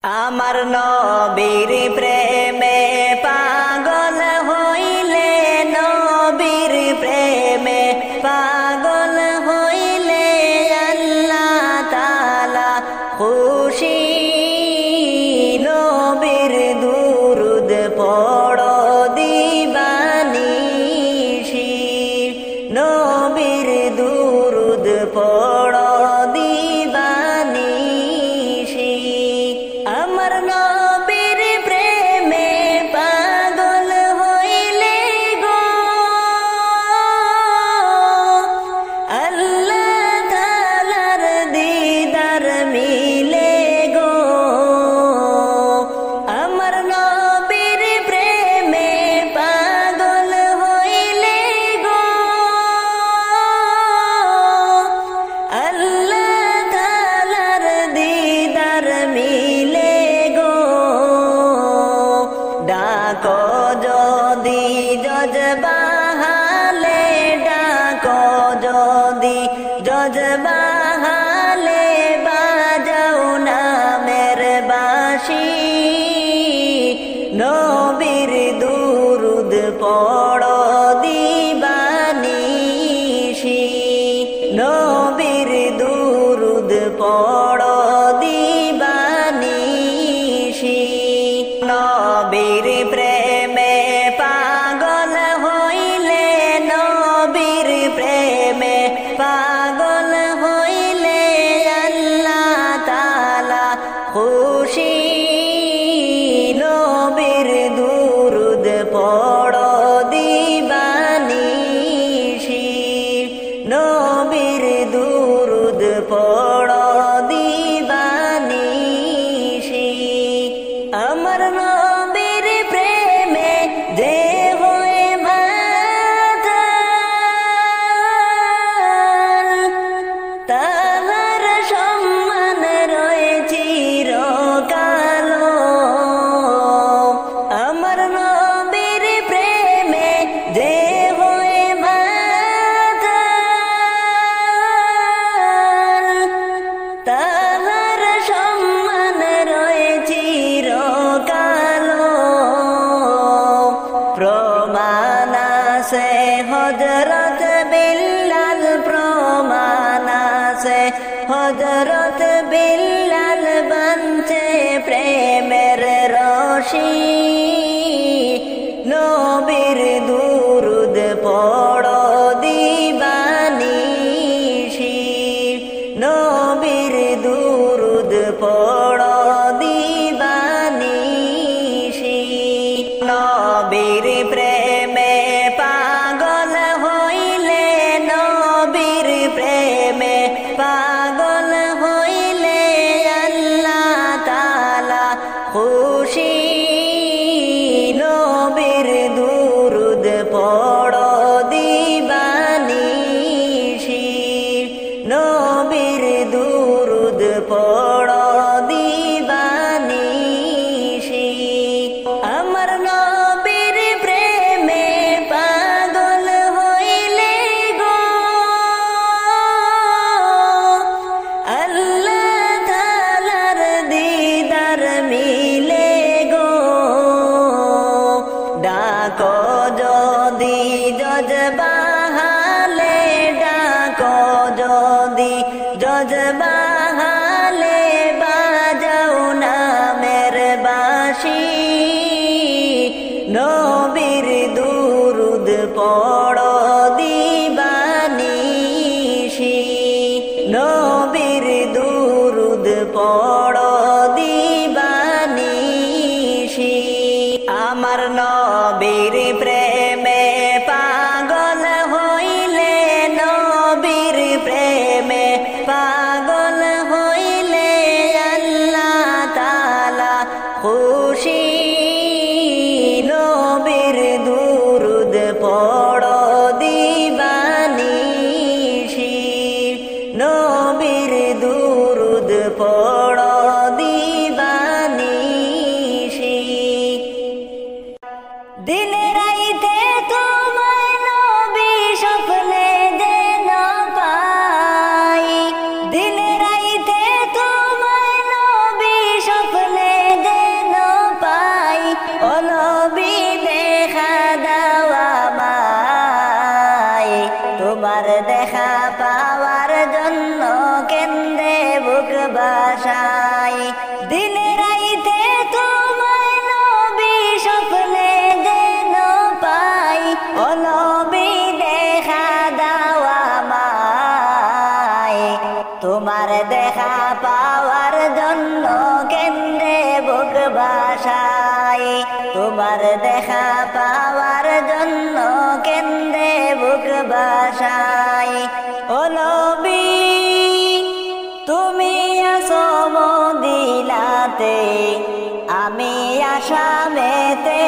আমার নবীর প্রেমে পাগল হইলে, নবীর প্রেমে পাগল হইলে আল্লাহ তাআলা খুশি। নবীর দুরুদ পড়ো দিবানিশি, নবীর দুরুদ পড়ো দিবানিশি। আমার নবীর প্রেমে পাগল হইলে গো আল্লাহ তাআলার দিদার মিলে গো। আমার নবীর প্রেমে পাগল হইলে গো আল্লাহ তাআলার দিদার মিলে গো। ডাকো যদি জজবাহালে, ডাকো যদি জজবাহালে, বাজাও নামের বাঁশি। নবীর দুরুদ পড়ো দিবানিশি, নবীর দুরুদ পড়ো দিবানিশি। নবীর প্রেমে পাগল হইলে, নবীর প্রেমে পাগল হইলে আল্লাহ তাআলা খুশি। নবীর দুরুদ পড়ো দিবানিশি, নবীর দুরুদ পড়ো দিবানিশি। আমার নবীর প্রেমে যে হয়ে মাতাল, তাহার সম্মান রয়েছে চিরকাল। আমার নবীর প্রেমে যে হয়ে মাতাল, তাহার সম্মান রয়েছে চিরকাল। প্রমাণ আছে হযরত বিল্লাল, প্রমাণ আছে হযরত বিল্লাল, বানছে প্রেমের রশি। নবীর দুরুদ পড়ো দিবানিশি, নবীর দুরুদ পড়ো দিবানিশি। নবীর প্রেমে পাগল হইলে, নবীর প্রেমে পাগল হইলে আল্লাহ তাআলা খুশি। দিন রাইতে তোমায় নবী স্বপ্নে যেন পাই, ও নবী দেখা দাও আমায়। তোমার দেখা পাওয়ার জন্য কেন্দ্রে বুক বাসাই, তোমার দেখা পাওয়ার জন্য কেন্দ্রে বুক বাসাই। ও নবী তুমি আসো মদিনাতে, আমি আসামেতে,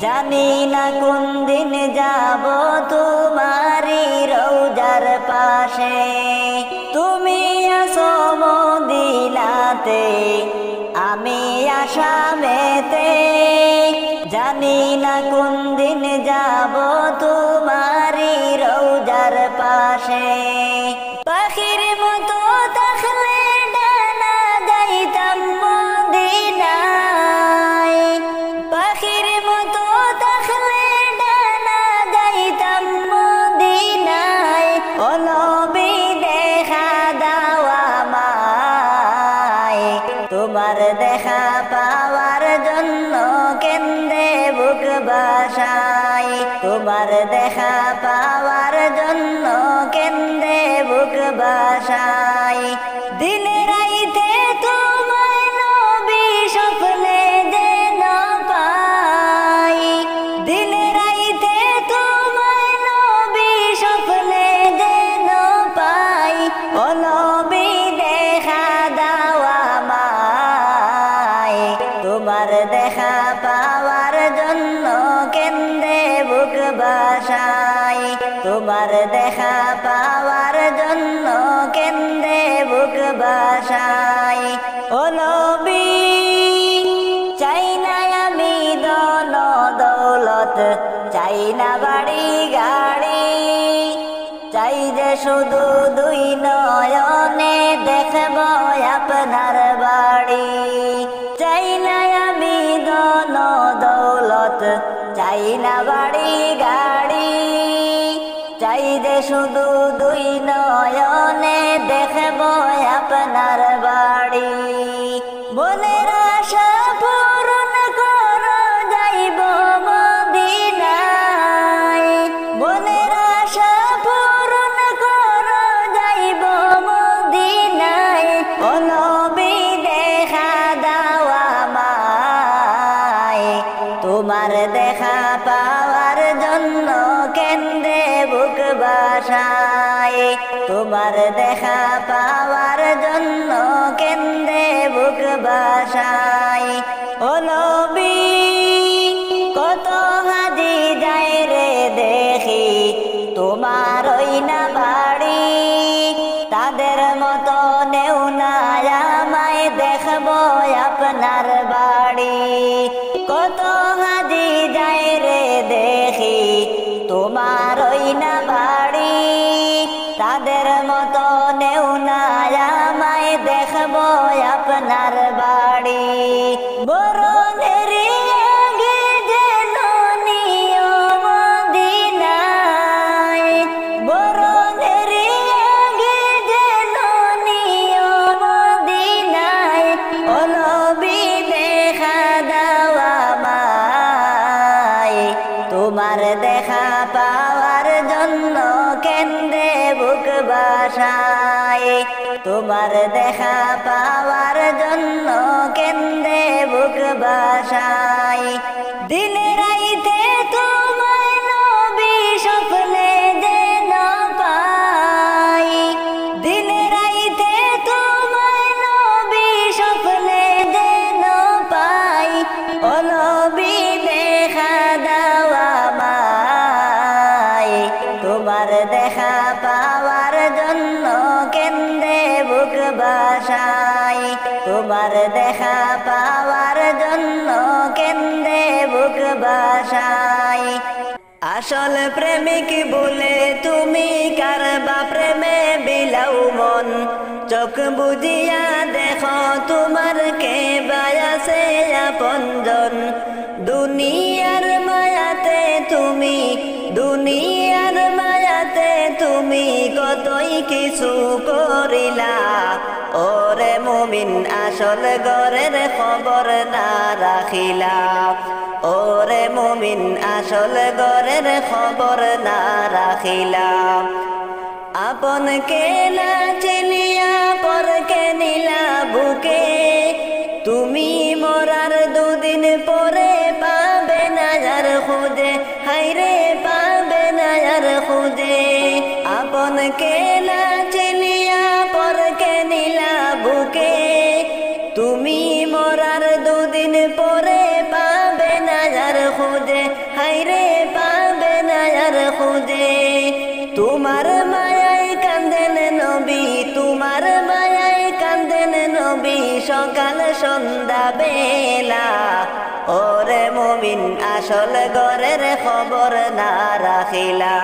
জানি না কোন দিন যাব তোমারি রওজার পাশে। তুমি আসো মদিনাতে, আমি আসামেতে, জানি না কোন দিন যাব তোমারি রওজার পাশে। পাখির মতো থাকলে ডানা যাইতাম মদিনায়, পাখির মতো থাকলে ডানা যাইতাম মদিনায়। ও নবী দেখা দাও আমায়, তোমার দেখা পাওয়ার জন্য কেন্দ্রে বুক বাসাই, তোমার দেখা পাওয়ার জন্য কেন্দ্রে বুক বাসাই। দিন রাইতে তোমায় নবী স্বপ্নে যেন পাই, দিন রাইতে তোমায় নবী স্বপ্নে যেন পাই। ও নবী দেখা দাও আমায়, তোমার দেখা পাওয়ার জন্য কেন্দ্রে বুক বাসাই, তোমার দেখা পাওয়ার জন্য কেন্দ্রে বুক বাসাই। ও নবী চাই না আমি ধন দৌলত, চাই না বাড়ি গাড়ি, চাই যে শুধু দুই নয়নে দেখব আপনার বাড়ি। চাই না আমি ধন দৌলত, চাই না বাড়ি গাড়ি, চাই যে শুধু দুই নয়নে দেখব আপনার বাড়ি। মনের আশা পূরণ করো যাইব মদিনায়, মনের আশা পূরণ করো যাইব মদিনায়। ও নবী দেখা দাও আমায়, তোমার দেখা পাওয়ার জন্য কেন্দ্রে বুক বাসাই, তোমার দেখা পাওয়ার জন্য কেন্দ্রে বুক বাসাই। ও নবী কত হাজি যায় রে দেখি তোমার ওই না বাড়ি, তাদের মতো নেও না আমায় দেখব আপনার বাড়ি। কত হাজি যায় রে দেখি তোমার ওই না বাড়ি, তাদের মতো নেও না আমায় দেখব আপনার বাড়ি। বরণের আগে যেন নিও মদিনায়, বরণের আগে যেন নিও মদিনায়। ও নবী দেখা দাও আমায়, তোমার দেখা পাওয়ার জন্য কেন্দ্রে বুক বাসাই, তোমার দেখা পাওয়ার জন্য কেন্দ্রে বুক বাসাই। দিন রাইতে তোমায় নবী স্বপ্নে যেন পাই, দিন রাইতে তোমায় নবী স্বপ্নে যেন পাই। ও নবী দেখা দাও আমায়, তোমার দেখা পাওয়ার জন্য কেন্দ্রে বুক বাসাই, তোমার দেখা পাওয়ার জন্য কেন্দ্রে বুক বাসাই। আসল প্রেমিক বলে তুমি কারবা প্রেমে বিলাও মন, চোখ বুঝিয়া দেখো তোমার কে বায়াসে আপনজন। দুনিয়ার মায়াতে তুমি, দুনিয়ার মায়াতে তুমি কতই কিছু করিলা, ওরে মুমিন আসল ঘরের খবর না রাখিলা ওরে মুমিন আসল ঘরের খবর না রাখিলা আপন কেলা চিনিয়া পরকে নিলা বুকে তুমি মরার দুদিন পরে পাবে না আর খুঁজে হায়রে পাবে না আর খুঁজে আপন কেলা চিনিয়া পরকে নিলা বুকে তুমি মরার দুদিন পরে পাবে না আর খুঁজে হায়রে পাবে না আর খুঁজে তোমার মায়ায় কান্দেন নবী তোমার মায়ায় কান্দেন নবী সকাল সন্ধ্যা বেলা ওরে মুমিন আসল ঘরের খবর না রাখিলা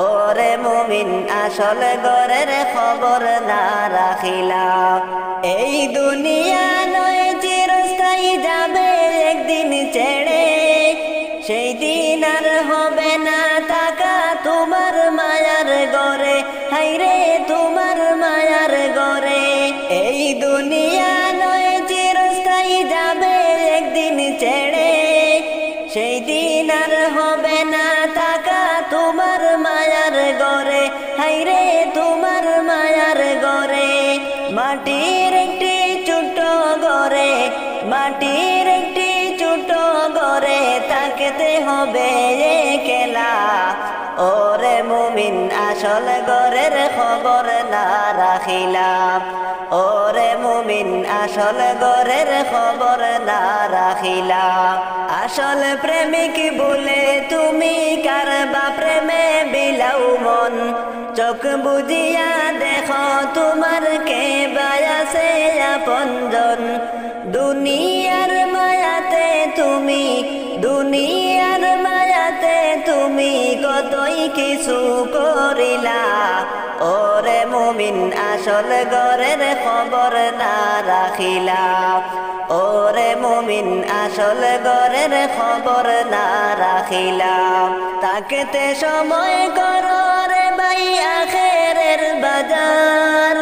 ওরে মুমিন আসল ঘরের খবর না রাখিলা এই দুনিয়া নয় চিরস্থায়ী যাবে একদিন ছেড়ে সেই দিন আর হবে না টাকা তোমার মায়ার গরে হায়রে তোমার মায়ার গরে এই দুনিয়া নয় চিরস্থায়ী যাবে একদিন ছেড়ে সেই দিন আর হবে না টাকা তোমার মায়ার গরে হায়রে তোমার মায়ার গরে মাটির একটি ছোট ঘরে মাটির একটি ছোট ঘরে থাকতে হবে একলা ওরে মুমিন আসল ঘরের খবর না রাখিলা ওরে মুমিন আসল ঘরের খবর না রাখিলা আসল প্রেমিক বলে তুমি কারবা প্রেমে বিলাও মন চোখ বুঝিয়া দেখো তোমার কে বায়াসে আপনজন দুনিয়ার মায়াতে তুমি দুনিয়ার মায়াতে তুমি কতই কিছু করিলা ওরে মুমিন আসল ঘরের খবর না রাখিলা ওরে মুমিন আসল ঘরের খবর না রাখিলা তাকেতে সময় করো রে ভাই আখেরের বাজার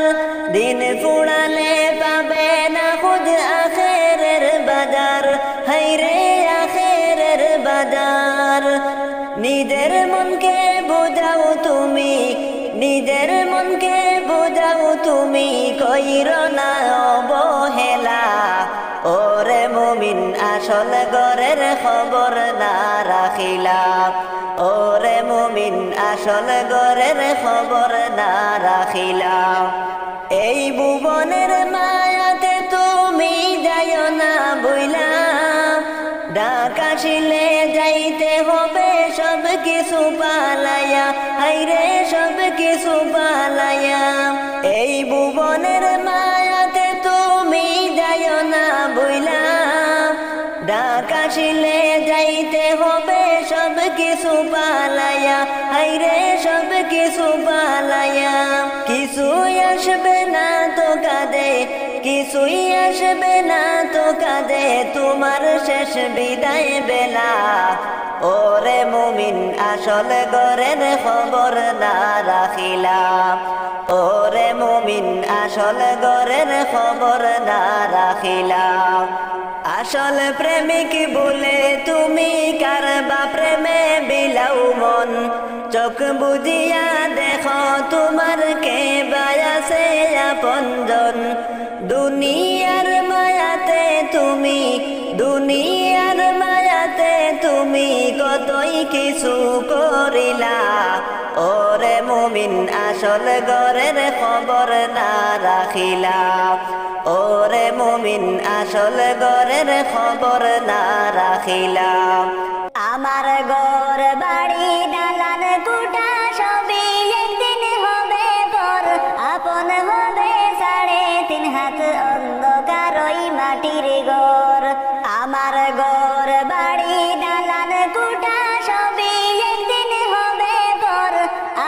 দিন ফুড়ালে পাবে না খুদ আখেরের বাজার হায়রে আখেরের বাজার নিজের মনকে বোঝাও তুমি নিজের মনকে বোঝাও তুমি কইরো না অবহেলা ওরে মুমিন আসল ঘরের খবর না রাখিলা ওরে মুমিন আসল ঘরের খবর না রাখিলা এই ভুবনের মায়াতে তুমি যাইও না বইলা ডাক আসিলে যাইতে হবে সব কিছু পালাইয়া হায়রে সব কিছু পালাইয়া এই ভুবনের মায়াতে তুমি যাইও না বইলা ডাক আসিলে যাইতে হবে সব কিছু পালাইয়া হায়রে সব কিছু পালাইয়া কিছুই আসবে না তো কাঁদে কিছুই আসবে না তো কাঁদে তোমার শেষ বিদায় বেলা ওরে মুমিন আসল ঘরের খবর না রাখিলা ওরে মুমিন আসল ঘরের খবর না রাখিলা আসল প্রেমিক বলে তুমি কারবা প্রেমে বিলাও মন চোখ বুঝিয়া দেখো তোমার কে বায়াসে আপনজন দুনিয়ার মায়াতে তুমি দুনিয়ার মায়াতে তুমি কতই কিছু করিলা ওরে মুমিন আসল ঘরের খবর না রাখিলা ওরে মুমিন আসল ঘরের খবর না রাখিলা আমার ঘর বাড়ি দালান কুটা সবই একদিন হবে পর আপন হবে 3.5 হাত অন্ধকার ওই মাটির ঘর আমার ঘর বাড়ি দালান কুটা সবই একদিন হবে পর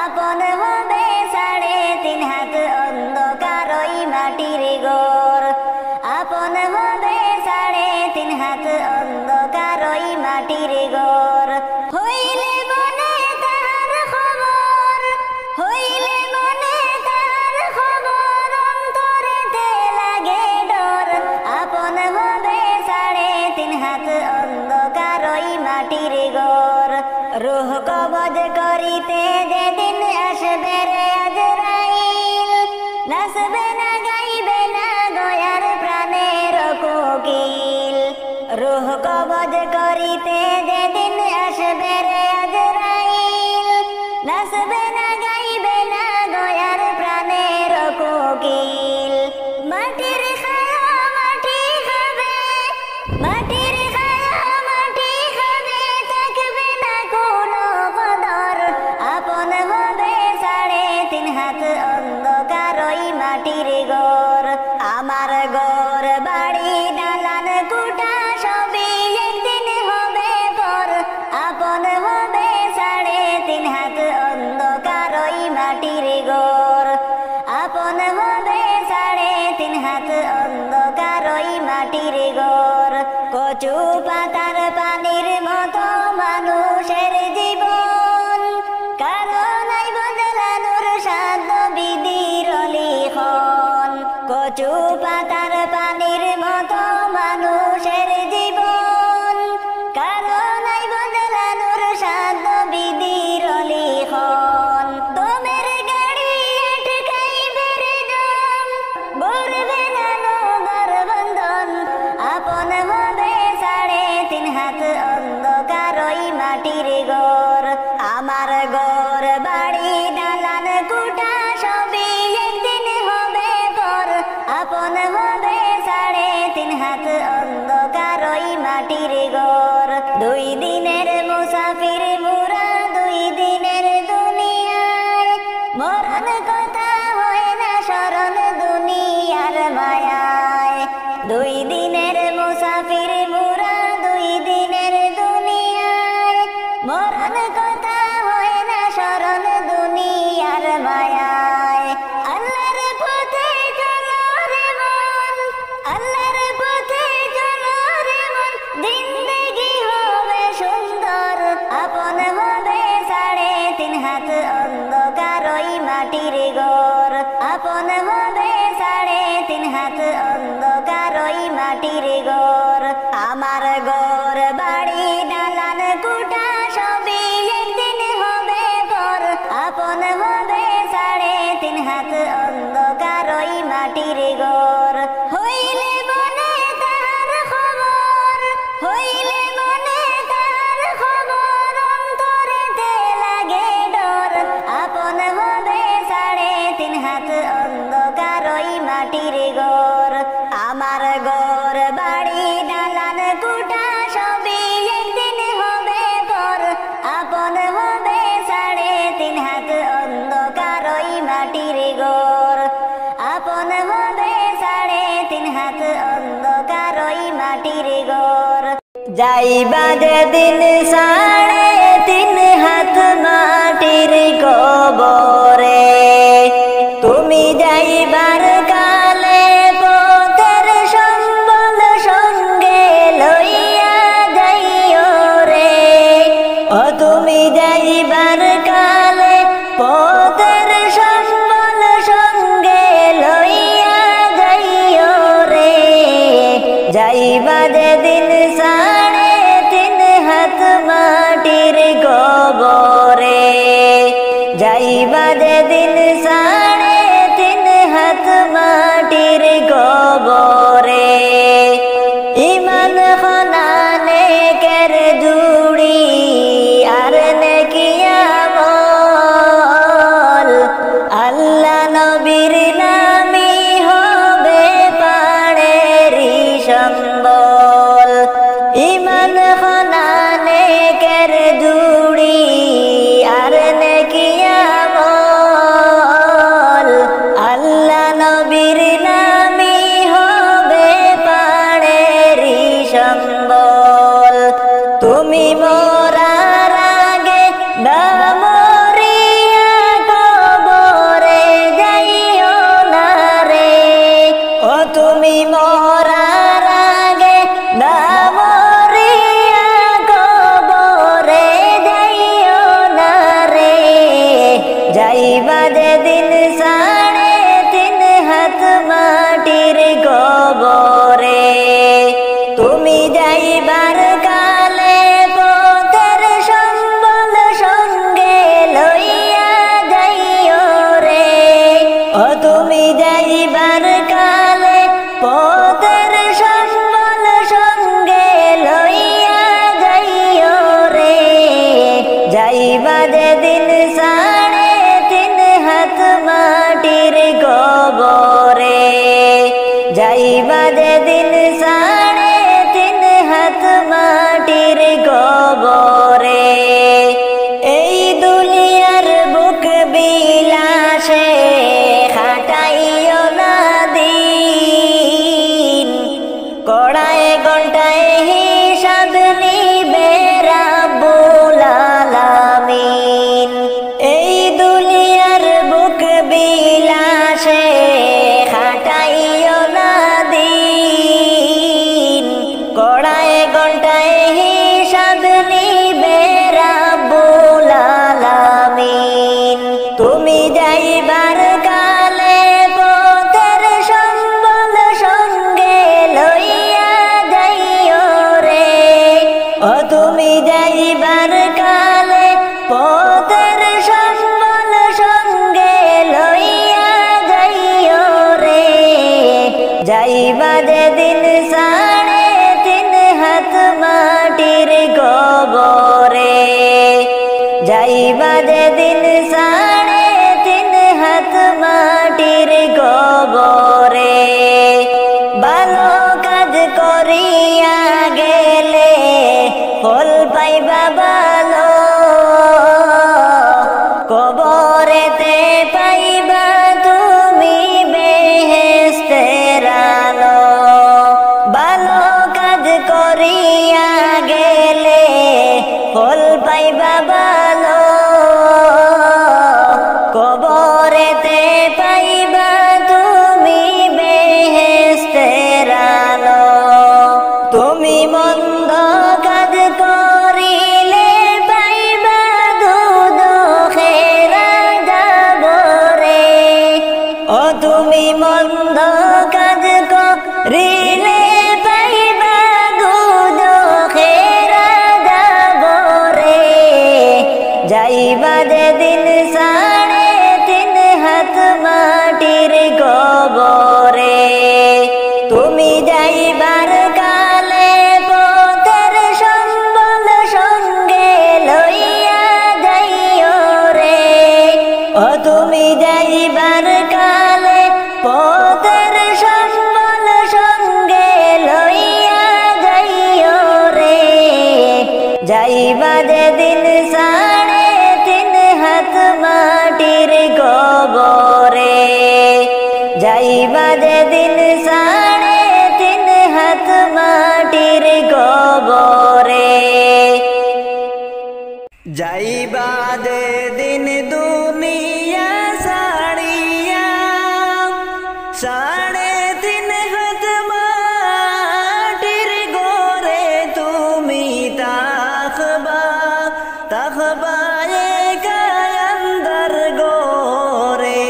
আপন হবে 3.5 হাত অন্ধকার ওই মাটির ঘর আপন হবে 3.5 হাত অন্ধকার ওই মাটির ঘর হইলে মনে তার খবর হইলে মনে তার খবর অন্তরেতে আসবে রে আজরাইল, নাচবে না গাইবে না দয়ার প্রাণের কোকিল। রূহ কবজ করিতে যেদিন আসবে রে আজরাইল, নাচবে না গাইবে না দয়ার প্রাণের কোকিল। মাটির খায়া মাটি খাবে, মাটির খায়া মাটি খাবে, থাকবে না কোনো কদর। আপন হবে 3.5 হাত অন্ধকার ওই মাটির ঘর। আমার ঘর বাড়ি দালান কুটা সবই একদিন হবে পর। আপন হবে 3.5 হাত অন্ধকার ওই মাটির ঘর। আপন হবে 3.5 হাত অন্ধকার ওই মাটির ঘর। কচু পাতার পানির মতো মানুষের জীবন, কারো নাই বদলানোর সাধ্য বিধির লিখন। কচু পাতার পানির মতো মানুষের জীবন, কারো নাই বদলানোর সাধ্য বিধির লিখন। দমের গাড়ি আটকাইবে রে দম, বলবে না নগর বন্ধন। আপন হবে 3.5 হাত অন্ধকার ওই মাটির ঘর। আমার ঘর বাড়ি দালান কুটা সবই একদিন হবে পর। আপন হবে 3.5 হাত অন্ধকার ওই মাটির ঘর। 2 দিনের মুসাফির মোরা 2 দিনের দুনিয়ায়, মরণ কথা হয় না স্মরণ দুনিয়ার মায়ায়। 2 দিনের মুসাফির মোরা 2 দিনের দুনিয়ায়, মরণ কথা হয় না স্মরণ দুনিয়ার মায়ায়। আল্লাহর পথে চলো রে মন, আল্লাহর পথে চলো রে মন, জিন্দেগি হবে সুন্দর। আপন হবে 3.5 হাত অন্ধকার ওই মাটির ঘর। আপন হবে 3.5 হাত অন্ধকার ওই মাটির ঘর। আমার ঘর বাড়ি দালান কুটা সবই একদিন হবে পর। আপন হবে 3.5 হাত অন্ধকার ওই মাটির ঘর। হইলে বনে তার খবর, হইলে বনে তার খবর, অন্তরেতে লাগে ডর। আপন হবে 3.5 হাত অন্ধকার ওই মাটির ঘর। আমার ঘর বাড়ি দালান কুটা সবই একদিন হবে পর। আপন হবে 3.5 হাত অন্ধকার ওই মাটির ঘর। আপন হবে 3.5 হাত অন্ধকার ওই মাটির ঘর। যাইবা যেদিন 3.5 হাত মাটির কবরে, তুমি যাইবার কালে পথের সম্বল সঙ্গে লইয়া যাইও রে। ও তুমি যাইবার কালে পথের সম্বল সঙ্গে লইয়া যাইও রে। যাইবা যেদিন 3.5 হাত মাটির কবরে, যাইবা যেদিন 3.5 হাত মাটির কবরে। ইমান খনানে কের জুড়ি আর নেকি আমল, আল্লাহ নবীর নামি হবে পাড়েরি সম্বল। ইমান খনানে কের জুড়ি আর নেকি আমল, আল্লাহ নবীর নামি হবে পাড়েরি সম্বল। তুমি মরার আগে না মরিয়া কবরে যাইও না রে। ও তুমি মরার আগে না মরিয়া কবরে যাইও না রে। যাইবা যেদিন 3.5 হাত মাটির কবরে, তুমি যাইবার কালে পথ হিসাব নিবে রাব্বুল আলামিন। এই দুনিয়ার বুক বিলাসে খাটাইও না দিন, কড়ায় ঘন্টায় হিসাব নিবে রাব্বুল আলামিন। তুমি যাইবার কালে পথের সম্বল সঙ্গে লইয়া যাইও রে, ও তুমি যাইবার কালে পথের সম্বল সঙ্গে লইয়া যাইও রে। যাইবা যেদিন 3.5 হাত মাটির কবরে, যাইবা যেদিন 3.5 হাত মাটির কবরে। ভালো কাজ করিয়া গেলে ফল পাইবা ভালো, কবরেতে পাইবা তুমি বেহেশতের আলো। ভালো কাজ করিয়া গেলে ফল পাইবা ভালো, কবরেতে পাইবা তুমি বেহেশতের আলো। তুমি মন্দ কাজ করিলে পাইবা দুদখের আযাব রে, ও তুমি মন্দ কাজ করিলে পাইবা দুদখের আযাব রে। যাইবা যেদিন 3.5 হাত মাটির কবরে, তুমি যাইবার কালে পথের সম্বল সঙ্গে লইয়া যাইও রে, ও তুমি যাইবার কালে পথের সম্বল সঙ্গে লইয়া যাইও রে। যাইবা যেদিন 3.5 হাত মাটির কবরে, যাইবা যেদিন 3.5 হাত মাটির কবরে। যাইবা যেদিন দুনিয়া ছাড়িয়া 3.5 হাত মাটির ঘরে তুমি তাকবা, তাকবা একা আন্দার ঘরে।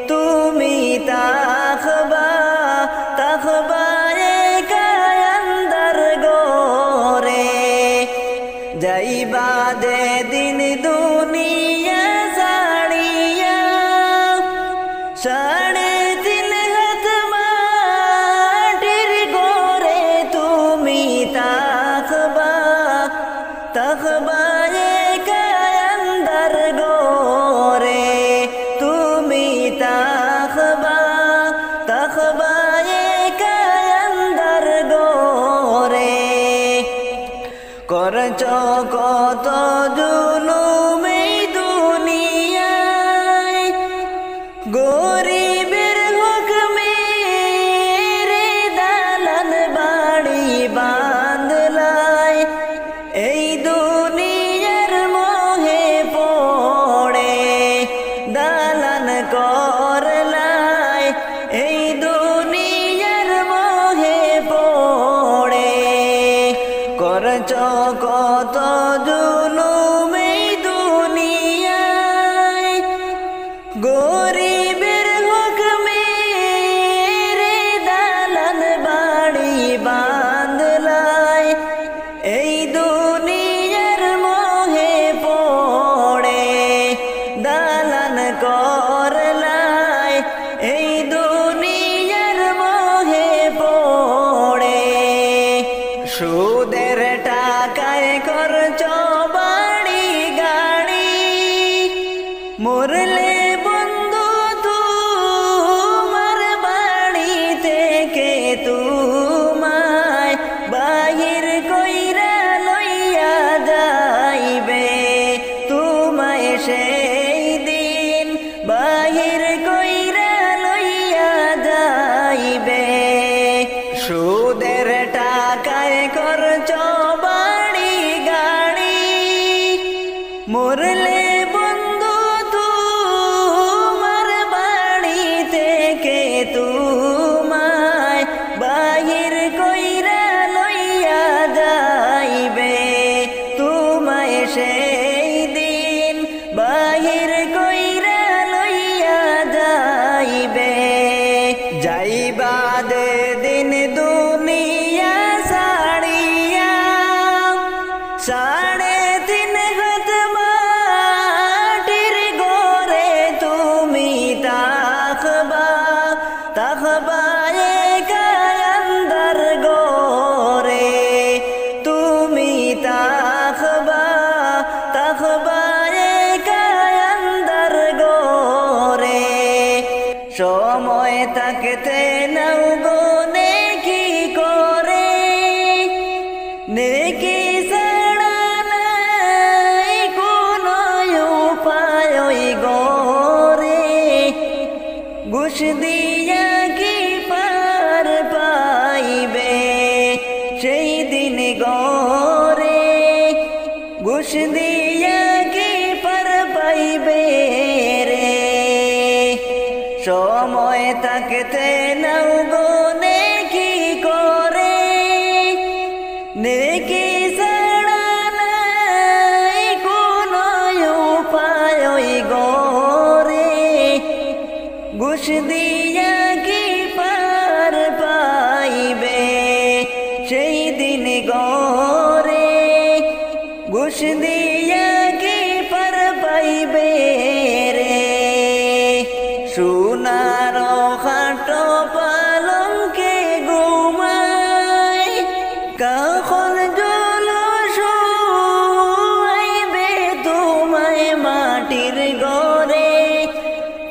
তুমি তাকবা, তাকবা একা আন্দার ঘরে। যাইবা যেদিন দুনিয়া ছাড়িয়া 3.5 হাত মাটির ঘরে তুমি তাকবা, তাকবা একা আন্দার ঘরে। তুমি তাকবা, তাকবা একা আন্দার ঘরে। করছ কত জুলুম এই দুনিয়ায়, গরিবের হক মেরে দালান বাড়ি বাঁধলাই। এই দুনিয়ার মোহে পড়ে দালান করলাই। এই দুনিয়ার মোহে পড়ে করছ কত জুলুম এই দুনিয়ায়, গরিবের হক মেরে দালান বাড়ি বাঁধলাই। এই দুনিয়ার মোহে পড়ে দালান করলাই। এই দুনিয়ার মোহে পড়ে সুদের টাকায় খরচ টাকায় খরচ বাড়ি গাড়ি, মরলে বন্ধু তোমার বাড়ি থেকে তোমায় বাহির কইরা লইয়া যাইবে, তোমায় সেই দিন বাহির কইরা লইয়া যাইবে। যাইবাদ দিন দুনিয়া ছাড়িয়া, 3.5 হাত মাটির ঘরে তুমি তাকবা, তাকবা একা আন্ধার ঘরে, তুমি তাকবা, তাকবা একা আন্ধার ঘরে। সময় থাকতে নাও গো নেকি করে, নেকি ছাড়া নাই কোনো উপায় ওই গরে, ঘুষ দিয়া কি পার পাইবে সেই দিন গরে, ঘুষ দিয়া কি পার পাইবে রে। সময় থাকতে নাও গো নেকি করে, নেকি ছাড়া নাই কোনো উপায় ওই গরে, ঘুষ দিয়া কি পার পাইবে সেই দিন গরে, ঘুষ দিয়া কি পার পাইবে রে। সোনার খাটো পালঙ্কে ঘুমাই, কখন জলস আইবে তোমায় মাটির ঘরে,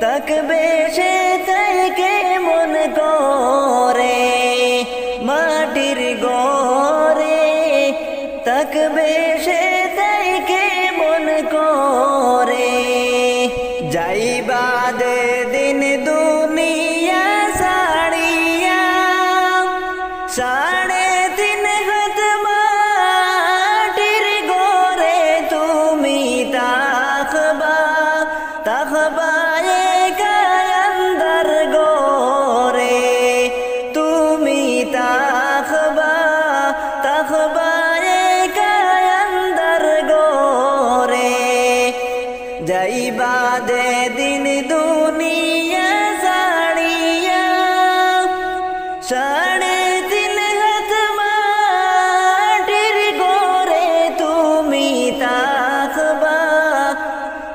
থাকবে সে থেকে মন করে মাটির ঘরে, থাকবে সে থেকে মন করে। যাইবাদ দিন দুনিয়া ছাড়িয়া, 3.5 হাত মাটির ঘরে তুমি তাকবা, তাকবা একা আন্ধার ঘরে, তুমি তাকবা, তাকবা একা আন্ধার ঘরে। যাইবাদ দিন দুনিয়া ছাড়িয়া, 3.5 হাত মাটির ঘরে তুমি তাকবা,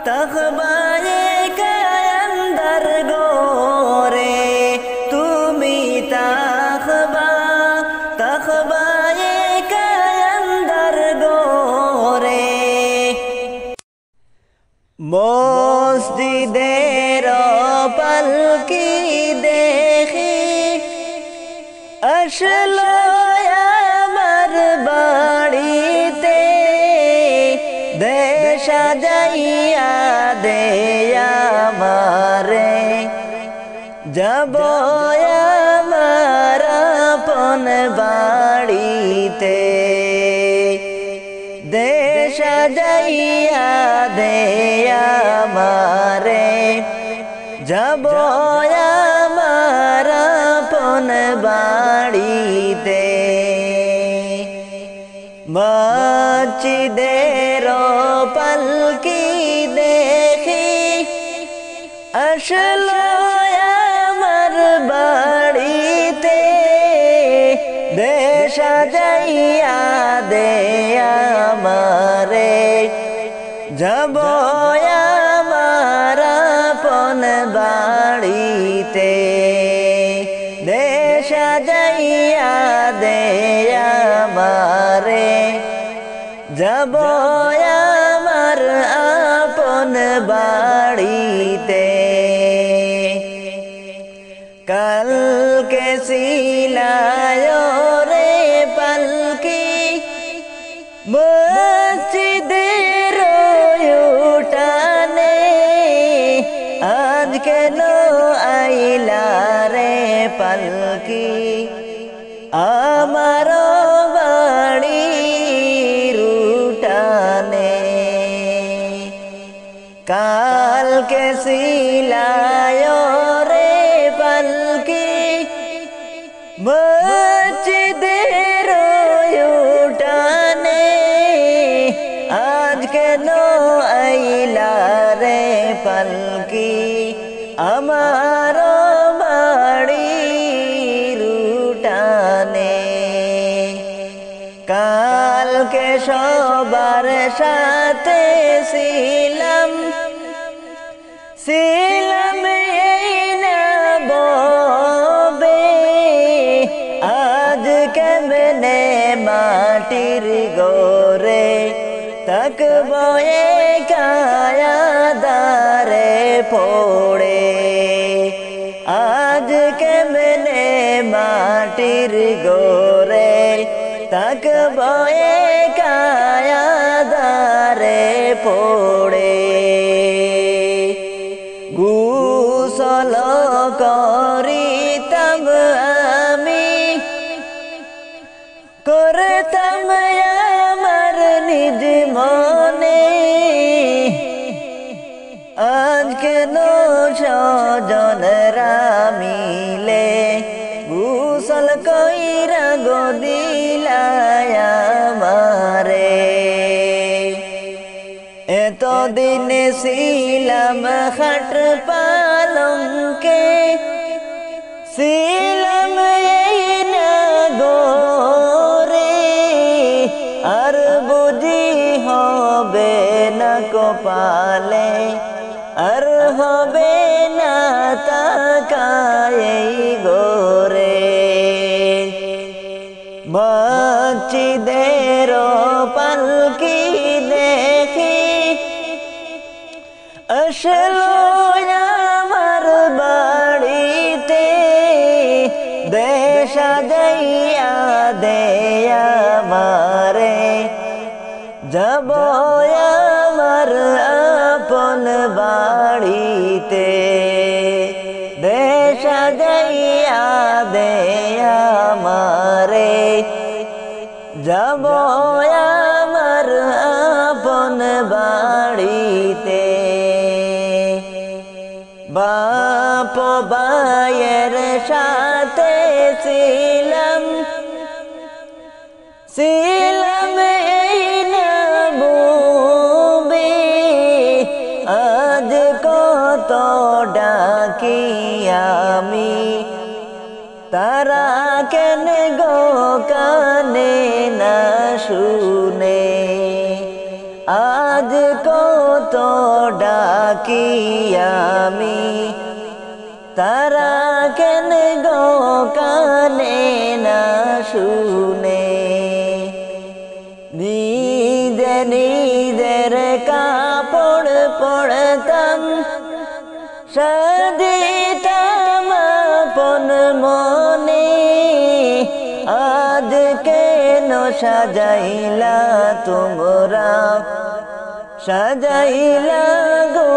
তাকবা একা আন্ধার ঘরে, তুমি তাকবা, তাকবা একা আন্ধার ঘরে। মসজিদের পালকি দেখি আসলো আমার বাড়িতে, দেশ সাজাইয়া দে আমারে, যাব আমার আপন বাড়িতে, দেশ সাজাইয়া দে আমারে, যাব আমার আপন বাড়িতে। মসজিদের পালকি দেখি আসলো আমার বাড়িতে, দেশ সাজাইয়া দে আমারে, যাব আমার আপন বাড়িতে, দেশ সাজাইয়া দে আমারে, যাব আমার আপন বাড়িতে। কালকে ছিলায় রে পালকি মসজিদের উঠানে, আজ কেন আইলা রে পালকি আমার সিলায় রে পালকি মসজিদের উঠানে আজ কেন আইলা রে পালকি আমার বাড়ির উঠানে কালকে সবার সাথে ছিলাম এই না ববে আজ কেমনে মাটির গোরে থাকব কায়াদারে পড়ে আজ কেমনে মাটির গোরে থাকব কায়াদারে পড়ে গোসল করিতাম আমি করতাম আমার নিজ মনে আজ কেন স্বজনরা মিলে গোসল কইরা গো দিলায় আমারে এতদিন ছিলাম খাট পালঙ্কে ছিলাম এই না গোরে আর বুঝি হবে না কপালে আর হবে না তাকায় গোরে মসজিদের পালকি দেখি আসলো আমার বাড়িতে দেশা দেয়া দেয়া মারে যাব আমার আপন বাড়িতে দেশা দেয়া দেয়া মারে যাব আমার আপন বাড়িতে বাপ ভাইয়ের সাথে ছিলাম এই না বুবে আজ কত ডাকি আমি তারা কেন গো কানে না শুনে আজ কত ডাকি আমি তারা কেন গো কানে না শুনে নিজের কাপড় পড়তাম সাজিতাম আপন মনে আজ কেন সাজাইলা তোমরা সাজাইলা গো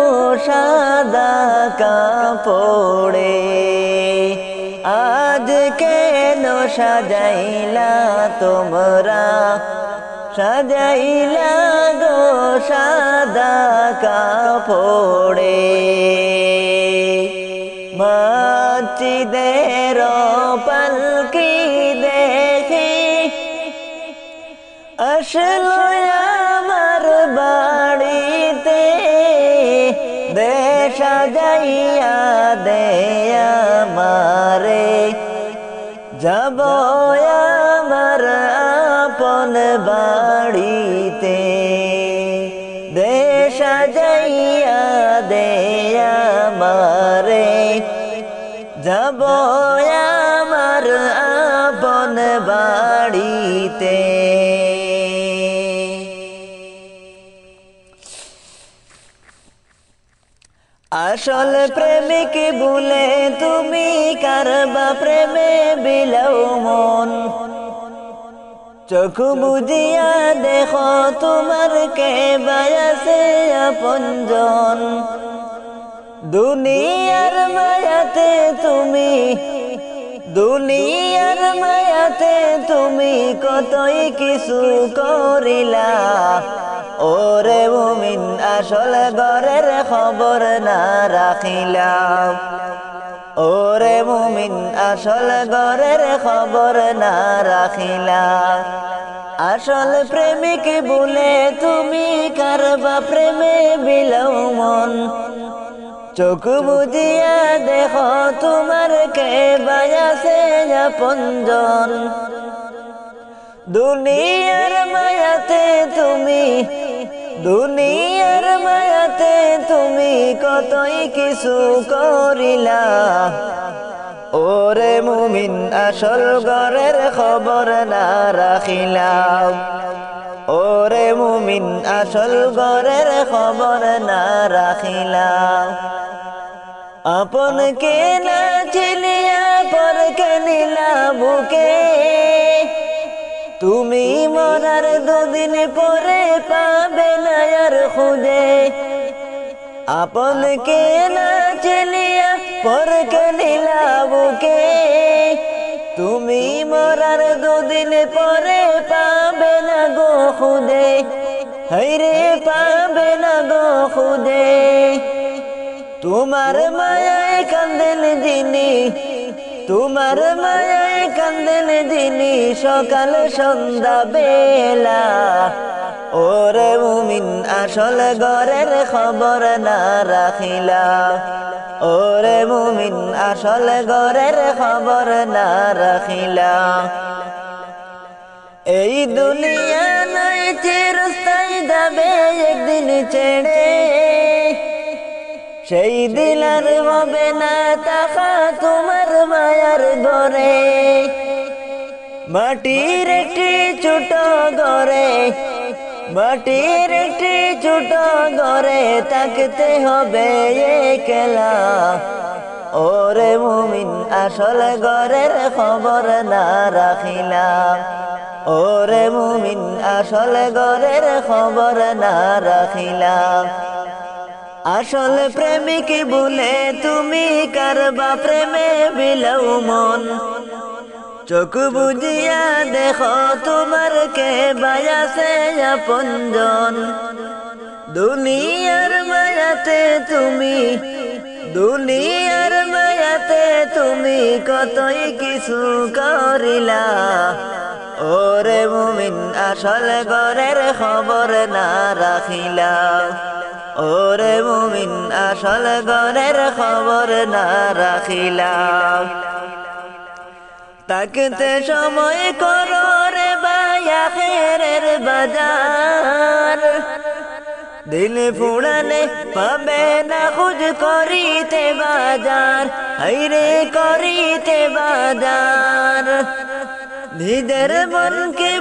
সাদা কাপড়ে আজ কেন সাজাইলা তোমরা সাজাইলা গো সাদা কাপড়ে মসজিদের পালকি দেখি আসলো আমার বাড়িতে দেশা যাইয়া দেয়া মারে যাব আমার আপন বাড়িতে দেশা যাইয়া দেয়া মারে যাব আমার আপন বাড়িতে আসল প্রেমিক বলে তুমি কারবা প্রেমে বিলাও মন চোখ বুঝিয়া দেখো তোমার কে বায়াসে আপনজন দুনিয়ার মায়াতে তুমি কতই কিছু করিলা ওরে মুমিন আসল ঘরের খবর না রাখিলাম ওরে মুমিন আসল ঘরের খবর না রাখিলাম আসল প্রেমিক বলে তুমি কারবা প্রেমে বিলাও মন চোখ বুজিয়া দেখো তোমার কে বায়াসে আপনজন দুনিয়ার মায়াতে তুমি কতই কিছু করিলা ওরে মুমিন আসল ঘরের খবর না রাখিলাম ওরে মুমিন আসল ঘরের খবর না রাখিলাম আপন কে না চিলিয়া পর কে নিলা বুকে তুমি মরার দুদিন পরে পাবে না আর খুঁজে আপন কে না চিলিয়া পর কে নিলা বুকে তুমি মরার দুদিন পরে পাবে না গো খুঁজে হায়রে পাবে না গো খুঁজে তোমার মায়ায় কান্দেন যিনি সকাল সন্ধ্যা বেলা ওরে মুমিন আসল ঘরের খবর না রাখিলা ওরে মুমিন আসল ঘরের খবর না রাখিলা এই দুনিয়া নয় চিরস্থায়ী যাবে একদিন ছেড়ে সেই দিলার হবে না তাকা তোমার মায়ার ঘরে মাটির একটি ছোট ঘরে থাকতে হবে একলা ওরে মুমিন আসল ঘরের খবর না রাখিলাম ওরে মুমিন আসল ঘরের খবর না রাখিলাম আসল প্রেমিক বলে তুমি কারবা প্রেমে বিলাও মন চোখ বুজিয়া দেখো তোমার কে বায়াসে আপনজন দুনিয়ার মায়াতে তুমি কতই কিছু করিলা ওরে মুমিন আসল ঘরের খবর না রাখিলা ওরে মুমিন আসল ঘরের খবর না রাখিলাম তাকতে সময় করো রে বায়া খেরের বাজার দিল ফুড়ালে পাবে না খুঁজ করিতে বাজার হাইরে করিতে বাজার নিজের মনকে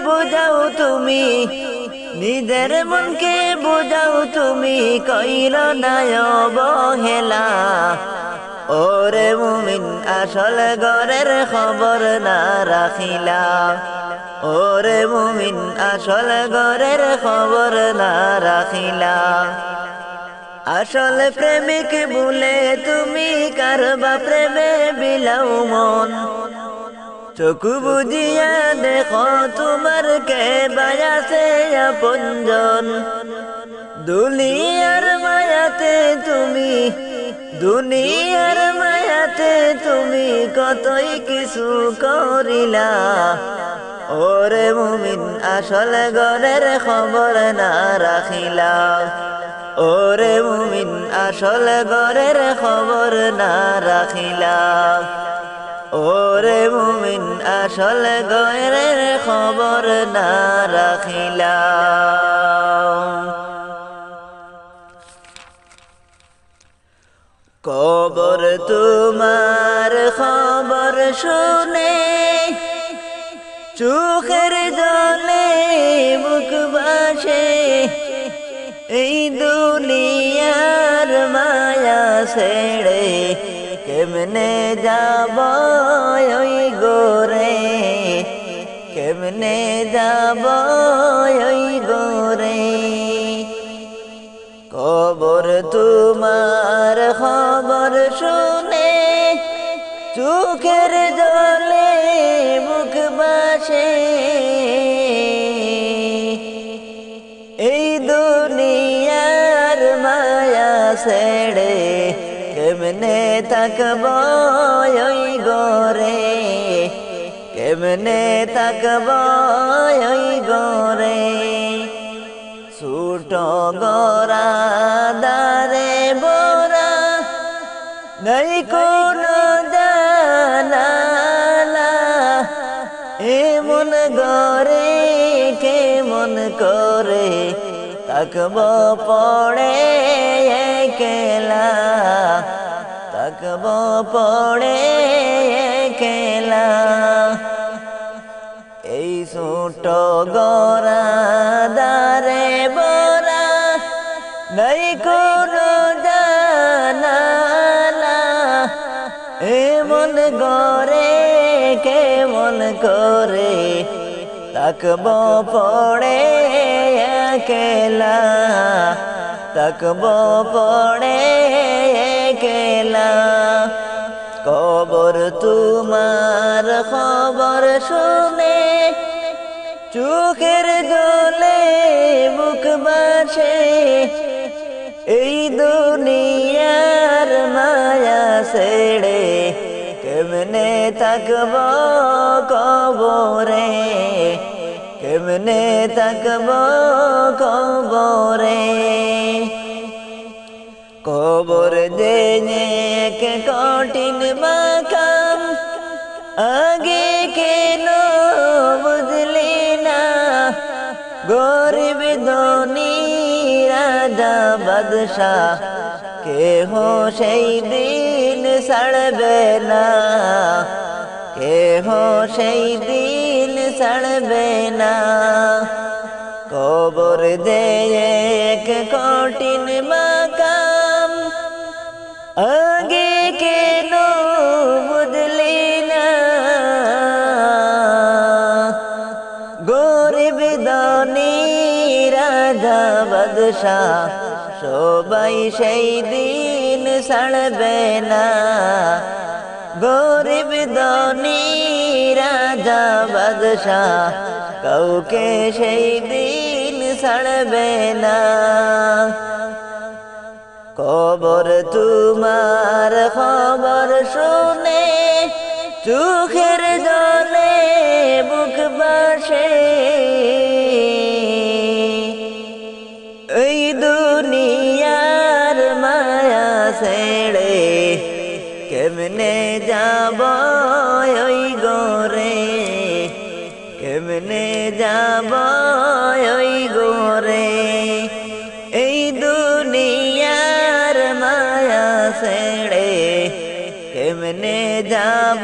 বুঝাও তুমি কইর না অবহেলা ওরে মুমিন আসল ঘরের খবর না রাখিলা ওরে মুমিন আসল ঘরের খবর না রাখিলা আসল প্রেমিক বলে তুমি কারবা প্রেমে বিলাও মন চোখ বুজিয়া দেখো তোমার কে বায়াসে আপনজন দুনিয়ার মায়াতে তুমি কতই কিছু করিলা ওরে মুমিন আসল ঘরের খবর না রাখিলা ওরে মুমিন আসল ঘরের খবর না রাখিলা ওরে মুমিন আসল ঘরের খবর না রাখিলা কবর তোমার খবর শুনে চোখের জলে মুখ ভাসে এই দুনিয়ার মায়া ছেড়ে কেমনে যাব ওই গোরে কেমনে যাব ওই গোরে কবর তোমার খবর শুনে চোখের জলে মুখ ভাসে এই কেমনে থাকব ওই ঘরে, কেমনে থাকব ওই ঘরে। ছোট গড়া দারে বোরা, নাই কোনো জানালা, এমন ঘরে কেমন করে থাকব পড়ে একলা, থাকব পড়ে একলা। এই ছোট গড়া দারে বোরা, নাই কোনো জানালা, এমন ঘরে কেমন করে থাকব পড়ে একলা, থাকব পড়ে একলা। কবর তোমার খবর শুনে চোখের জলে বুক বাসে, এই দুনিয়ার মায়া ছেড়ে কেমনে থাকব কবরে, কেমনে থাকব কবরে। কবর দেনে এক কঠিন মাকাম, আগে কেন বুঝলি না, গরিব ধনী রাজা বাদশাহ কেহ সেই দিন ছাড়বে না, কেহ সেই দিন ছাড়বে না। কবর দে এক কঠিন মাকাম, আগে কেন বুঝলি না, গরিব ধনী রাজা বাদশাহ সবাই সেই দিন ছাড়বে না, গরিব ধনী রাজা বাদশাহ কাউকে সেই দিন ছাড়বে না। কবর তোমার খবর শুনে চোখের জলে বুক বাসে, এই দুনিয়ার মায়া ছেড়ে কেমনে যাব ওই ঘরে, কেমনে যাব ওই ঘরে। এই দুনিয়ার মায়া ছেড়ে কেমনে যাব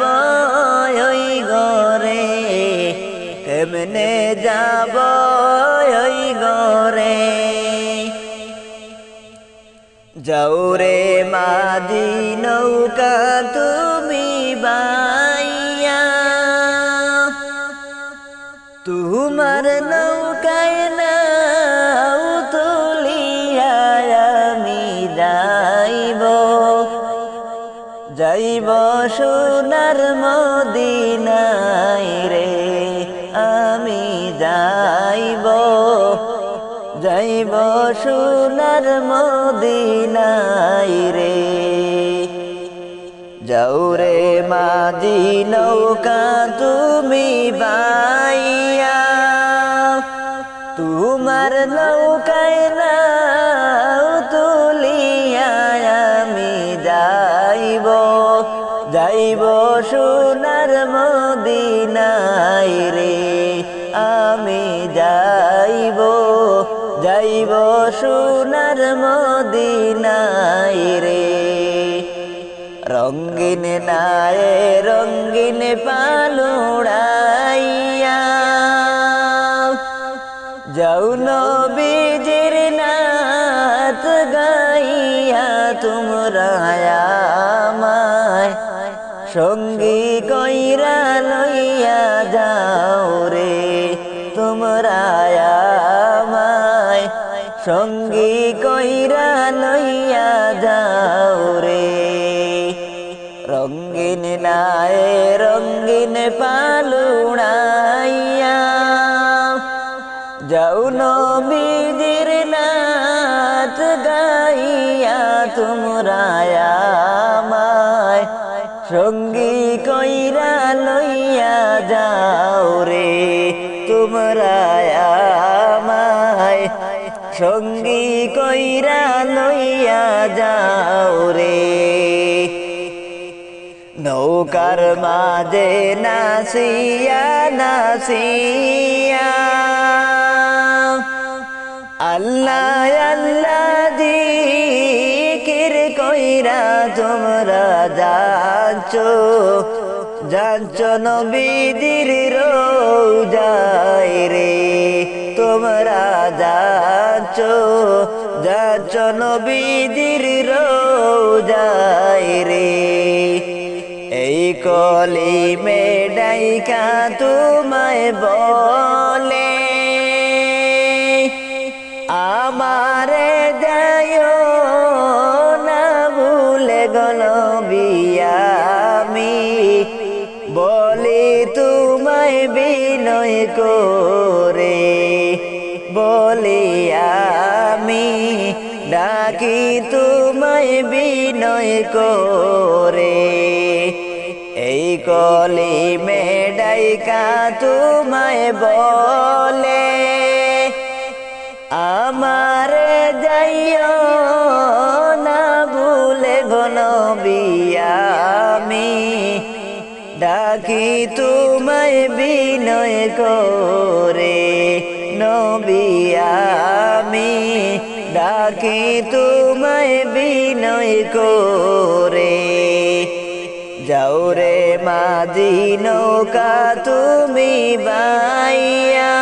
ওই ঘরে, কেমনে যাব ওই ঘরে। যাও রে মাঝি নৌকা তুমি বাইয়া, তোমার নৌকায় নাও তুলিয়া আমি যাইব, যাইব সোনার মদিনায় রে আমি যাইব, যাইব সোনার মদিনায় রে। যাও রে মাঝি নৌকা তুমি বাইয়া, তোমার নৌকায় নাও তুলিয়া আমি যাইব, যাইব সোনার মদিনায় রে আমি যাইব, যাইব সোনার মদিনায় রে। রঙ্গিন নায়ে রঙ্গিন পালুড়াইয়া, যাও নবীজির নাত গাইয়া তোমরা আমায় সঙ্গী কইরা লইয়া যাও রে, তোমরা আমায় সঙ্গী কইরা লইয়া যাও রে। রঙ্গিন নায়ে রঙ্গিন পালুড়াইয়া, যাও নবীজির নাত গাইয়া তোমরা সঙ্গী কইরা লইয়া যাও রে তোমরা আমায়, সঙ্গী কইরা লইয়া যাও রে। নৌকার মাঝে নাসিয়া নাসিয়া আল্লাহ আল্লাহ জিকির কইরা তোমরা যাচ্ছ, যাচ্ছ নবীদের রওজায় রে তোমরা যাচ্ছ, যাচ্ছ নবীদের রওজায় রে। এই কলিমে ডাইকা তোমায় বলে আমারে যায়ো না ভুলে গো নবী, আমি বলি তোমায় বিনয় করে, বলি আমি ডাকি তোমায় বিনয় করে। এই কলিমে ডাইকা তোমায় বলে আমারে যাইও না ভুলে গো নবী, আমি ডাকি তোমায় বিনয় করে, নবী আমি ডাকি তোমায় বিনয় করে। যাও রে মাঝি নৌকা তুমি বাইয়া,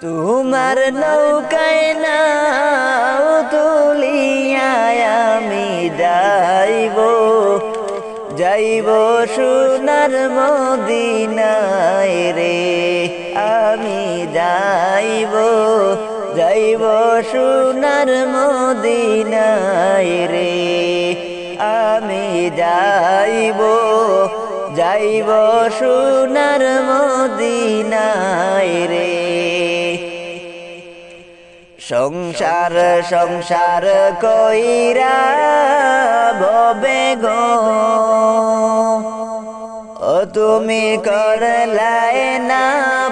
তোমার নৌকায় নাও তুলিয়া আমি যাইব, যাইব সোনার মদিনায় রে, আমি যাইব, যাইব সোনার মদিনায় রে, আমি যাইব, যাইব সোনার মদিনায় রে। সংসার সংসার কইরা ভবে গো ও তুমি করলাই না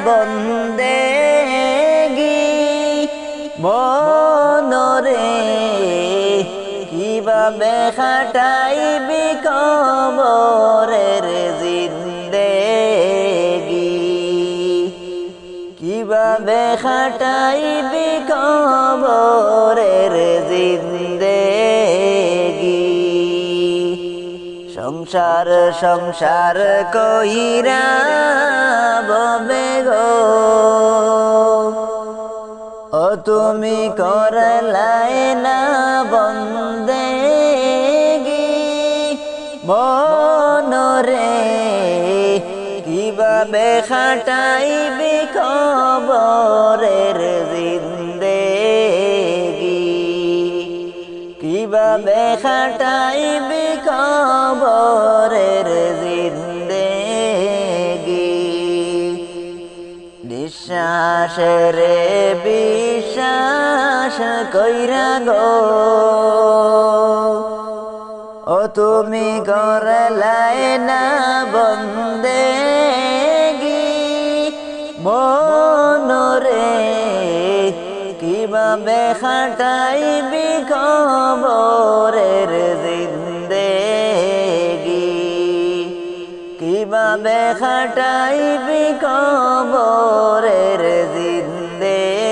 বন্দেগি, মনরে কিভাবে খাটাইবি কবরের জিন্দেগি, কিভাবে খাটাইবি কবরের জিন্দেগি। সংসার সংসার কইরা ভবে গো ও তুমি করলাই না বন্দেগি, মনরে কিভাবে খাটাইবি কবরের জিন্দেগি, কিভাবে খাটাইবি কবরের জিন্দেগি। নিঃশ্বাসের বিশ্বাস কইরা গো ও তুমি করলাই না বন্দেগি, মনরে কিভাবে খাটাইবি কবরের জিন্দেগি, কিভাবে খাটাইবি কবরের জিন্দেগি।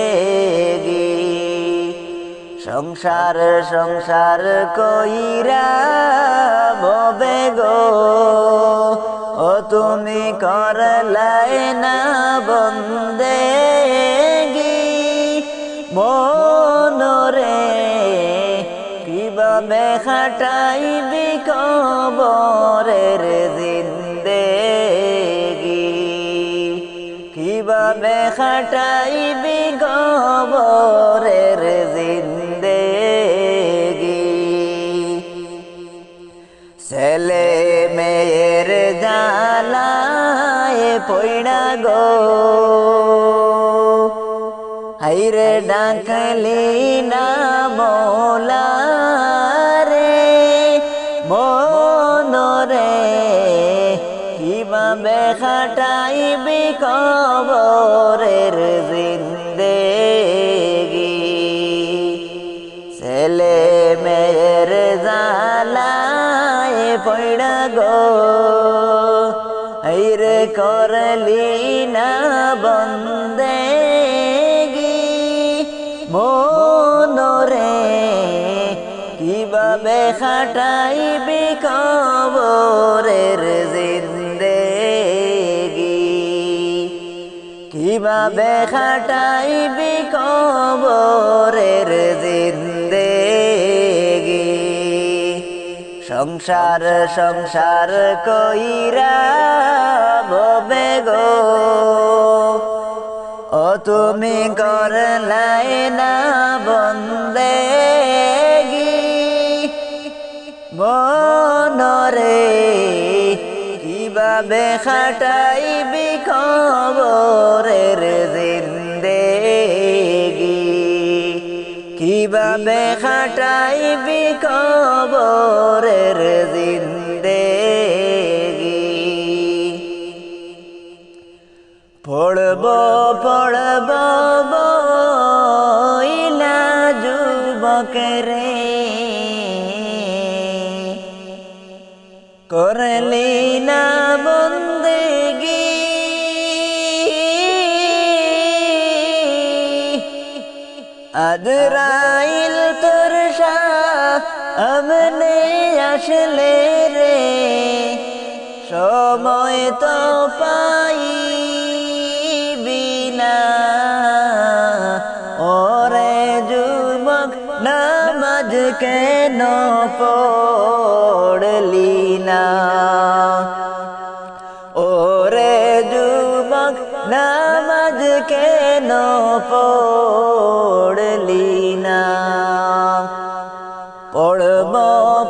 সংসার সংসার কইরা ভবে গো ও তুমি করলাই না বন্দেগি, মনরে কিভাবে খাটাইবি কবরের জিন্দেগি, কিভাবে খাটাইবি কবরের জিন্দেগি। ছেলে মেয়ের জালায় পয়ড়া গো হাইরে ডাকলি না মৌলা রে, কবরের জিন্দেগি ছেলে মেয়ের জালায় পড়া গো রে করলি না বন্দেগি মনরে কিভাবে খাটাইবি কবরের জিন্দেগি কিভাবে খাটাইবি কবরের জিন্দেগি সংসার সংসার কইরা ভবে গো ও তুমি করলাই না বন্দেগি মনরে কিভাবে খাটাইবি কবরের জিন্দেগি কিভাবে খাটাইবি কবরের জিন্দেগি পড়ব পড়ব বইলা যুবক রে করলি না বন্দেগি আজরাইল তোর সামনে আসলে রে সময় তো পাইবি না ওরে যুবক নামাজ কেন পড়লি না ওরে যুবক নামাজ কেন পড়লি না পড়ব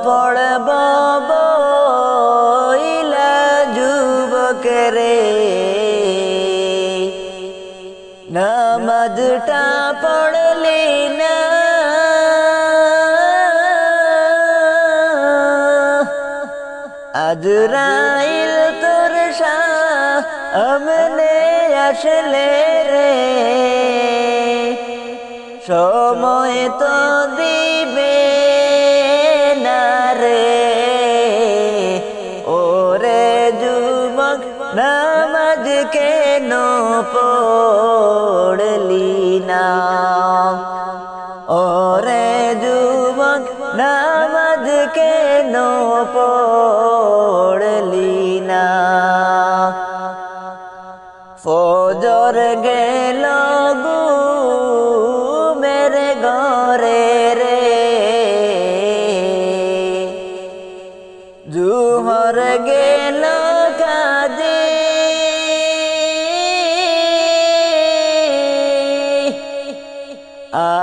পড়ব বইলা যুবক রে নামাজটা পড়লি না আজরাইল তোর সামনে আসলে রে সময় তো দিবে না রে ওরে যুবক নামাজ কেন পড়লি না ওরে যুবক নামাজ কেন পড়লি না ফজর গেল মেরে ঘরে রে জুহর গেল কাজে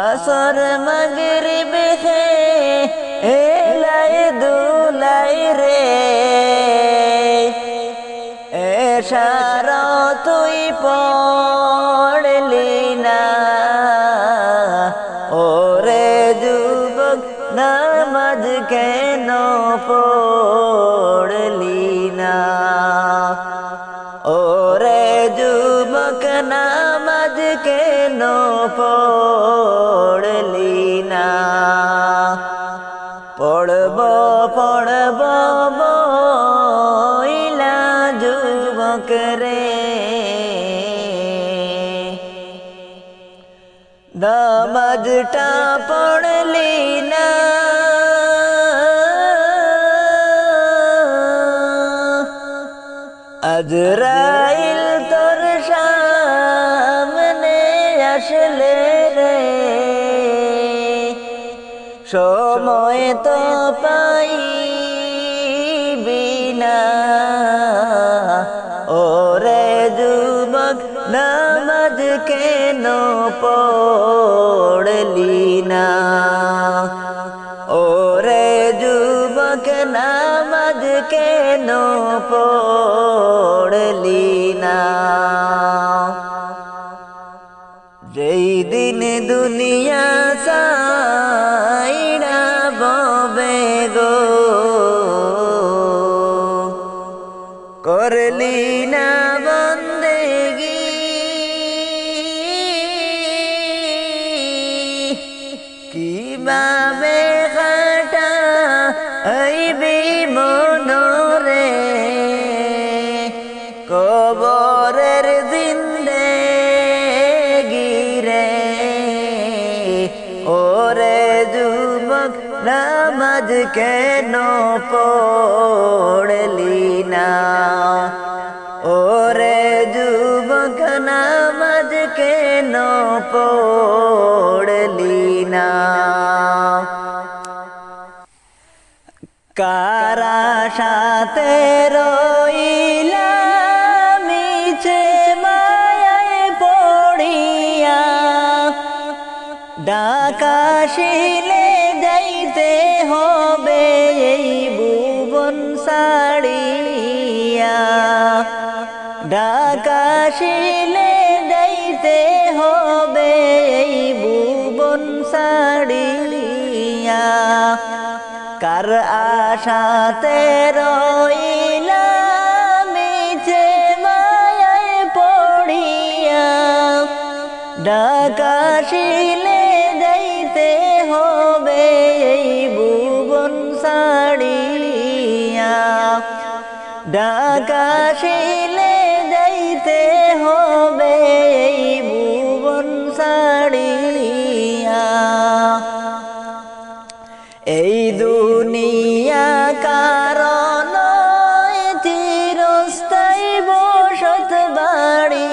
আসর মাগরিব এলাই দুলাই রে এশার তুই পড়লি না ওরে যুবক নামাজ কেন পড়লি না ওরে যুবক নামাজ কেন পড়লি না পড়ব পড়ব বইলা যুবক রে নামাজটা পড়লি না আজরাইল তোর সামনে আসলে রে সময় তো পাইবি না ওরে যুবক নামাজ কেন পড়লি না ওরে যুবক নামাজ কেন পড়লি না যেই দিন দুনিয়া সাইরা ববে গো করলি না বন্দেগি যাইবি মনরে কবরের জিন্দেগি রে ওরে যুবক নামাজ কেন পড়লি না ওরে যুবক নামাজ কেন পড়লি না কারা সাথে রইলা মিছে মায়ায় পড়িয়া ডাকাশিলে যাইতে হবে এই ভুবন ছাড়িয়া ডাকাশিলে যাইতে হবে এই ভুবন ছাড়িয়া কার আশাতে রইলা মিছে মায়ায় পড়িয়া ডাকাশিলে যাইতে হবে এই ভুবন ছাড়িয়া ডাকাশিলে যাইতে হবে এই ভুবন ছাড়িয়া এই দুনিয়া কারণ চিরস্থায়ী বসত বাড়ি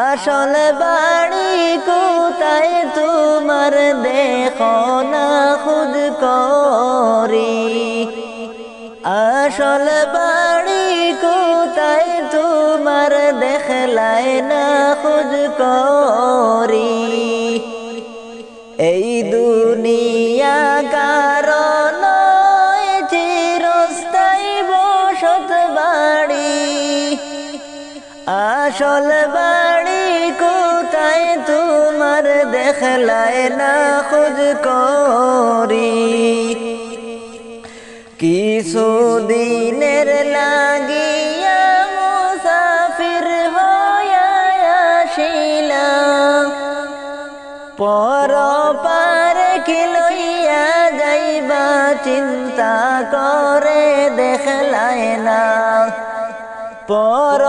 আসল বাড়ি কোথায় তোমার দেখো না খুদ করি আসল বাড়ি কোথায় তোমার দেখলাই না খুদ করি এই দুনিয়া কারণ চিরস্থায়ী বসত বাড়ি আসল বাড়ি কোথায় তোমার দেখলাই না খুদ করি কিছুদিনের লাগিয়া মুসাফির হইয়া আসিলাম পর পারে কি লইয়া যাইবা চিন্তা করে দেখলাই না পর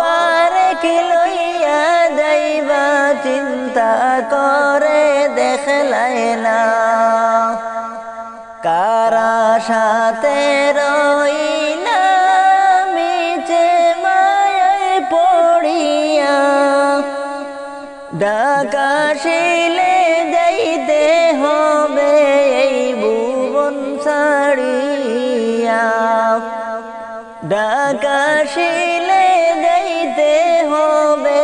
পারে কি লইয়া যাইবা চিন্তা করে দেখলাই না কারা সাথে রইলা মিছে মায়ায় পড়িয়া ডাকাশিলে যাইতে হবে এই ভুবন ছাড়িয়া ডাকাশিলে যাইতে হবে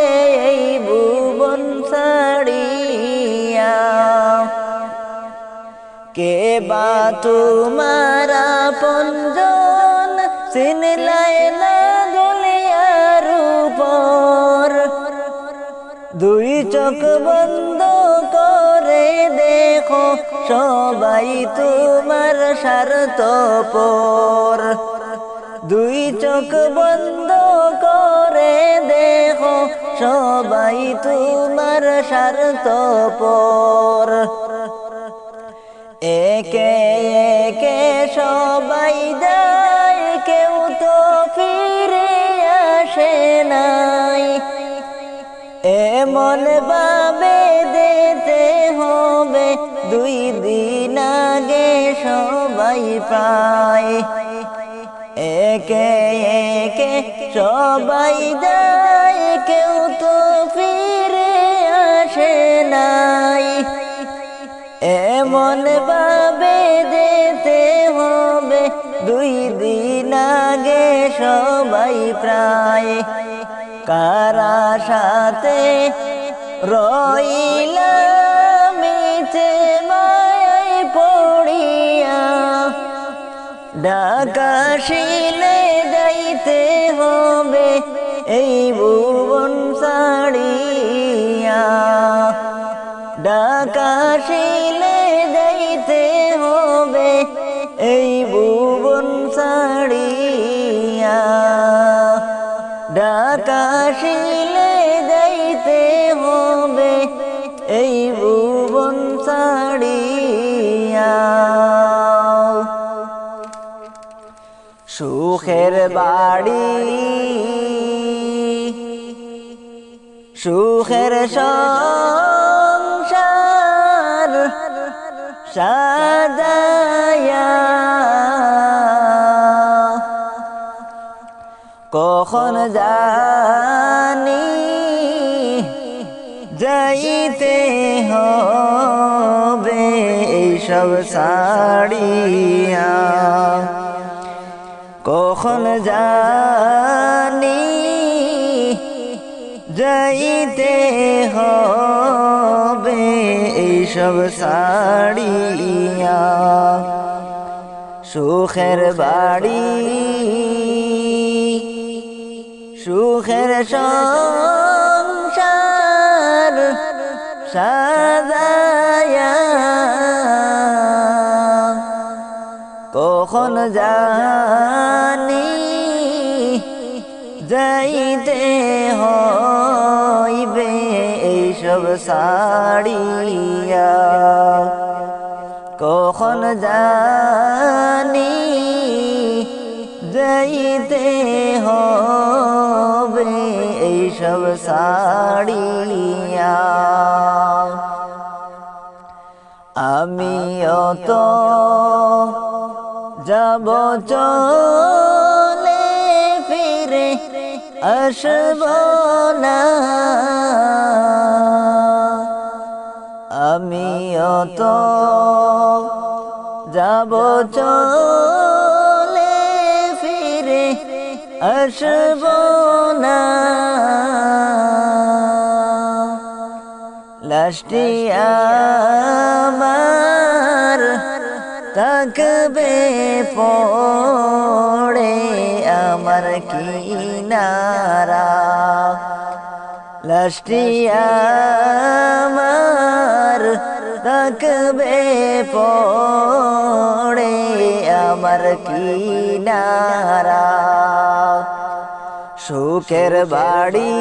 এই ভুবন ছাড়িয়া কে বা তোমার আপনজন চিনলাই না দুনিয়ার উপর দুই চোখ বন্ধ করে দেখো সবাই তোমার স্বার্থপর দুই চোখ বন্ধ করে দেখো সবাই তোমার স্বার্থপর একে একে সবাই যায় কেউ তো ফিরে আসে নাই এমন ভাবে যেতে হবে দুই দিন আগে সবাই পায় একে একে সবাই যায় কেউ তো ফিরে আসে নাই এমন ভাবে যেতে হবে দুই দিন আগে সবাই প্রায় কারা সাথে রইলা মিছে মায়ায় পড়িয়া ডাকাশিলে যাইতে হবে এই ভুবন ছাড়িয়া ডাকাশিলে যাইতে হবে এই ভুবন ছাড়িয়া ডাকাশিলে যাইতে হবে এই ভুবন ছাড়িয়া সুখের বাড়ি সুখের সংসার সাজায়া কখন জানি যাইতে হবে এইসব ছাড়িয়া কখন জানি যাইতে হবে এইসব ছাড়িয়া সুখের বাড়ি সুখের সংসার সাজায়া কখন জানি যাইতে হইবে এইসব ছাড়িয়া কখন জানি যাইতে হবে এইসব ছাড়িয়া আমিও তো যাব চলে ফিরে আসব না আমিও তো যাব চলে ফিরে আসব না লাশটি আমার থাকবে পড়ে আমার কিনারা লাশটি আমার থাকবে পড়ে আমার কিনারা সুখের বাড়ি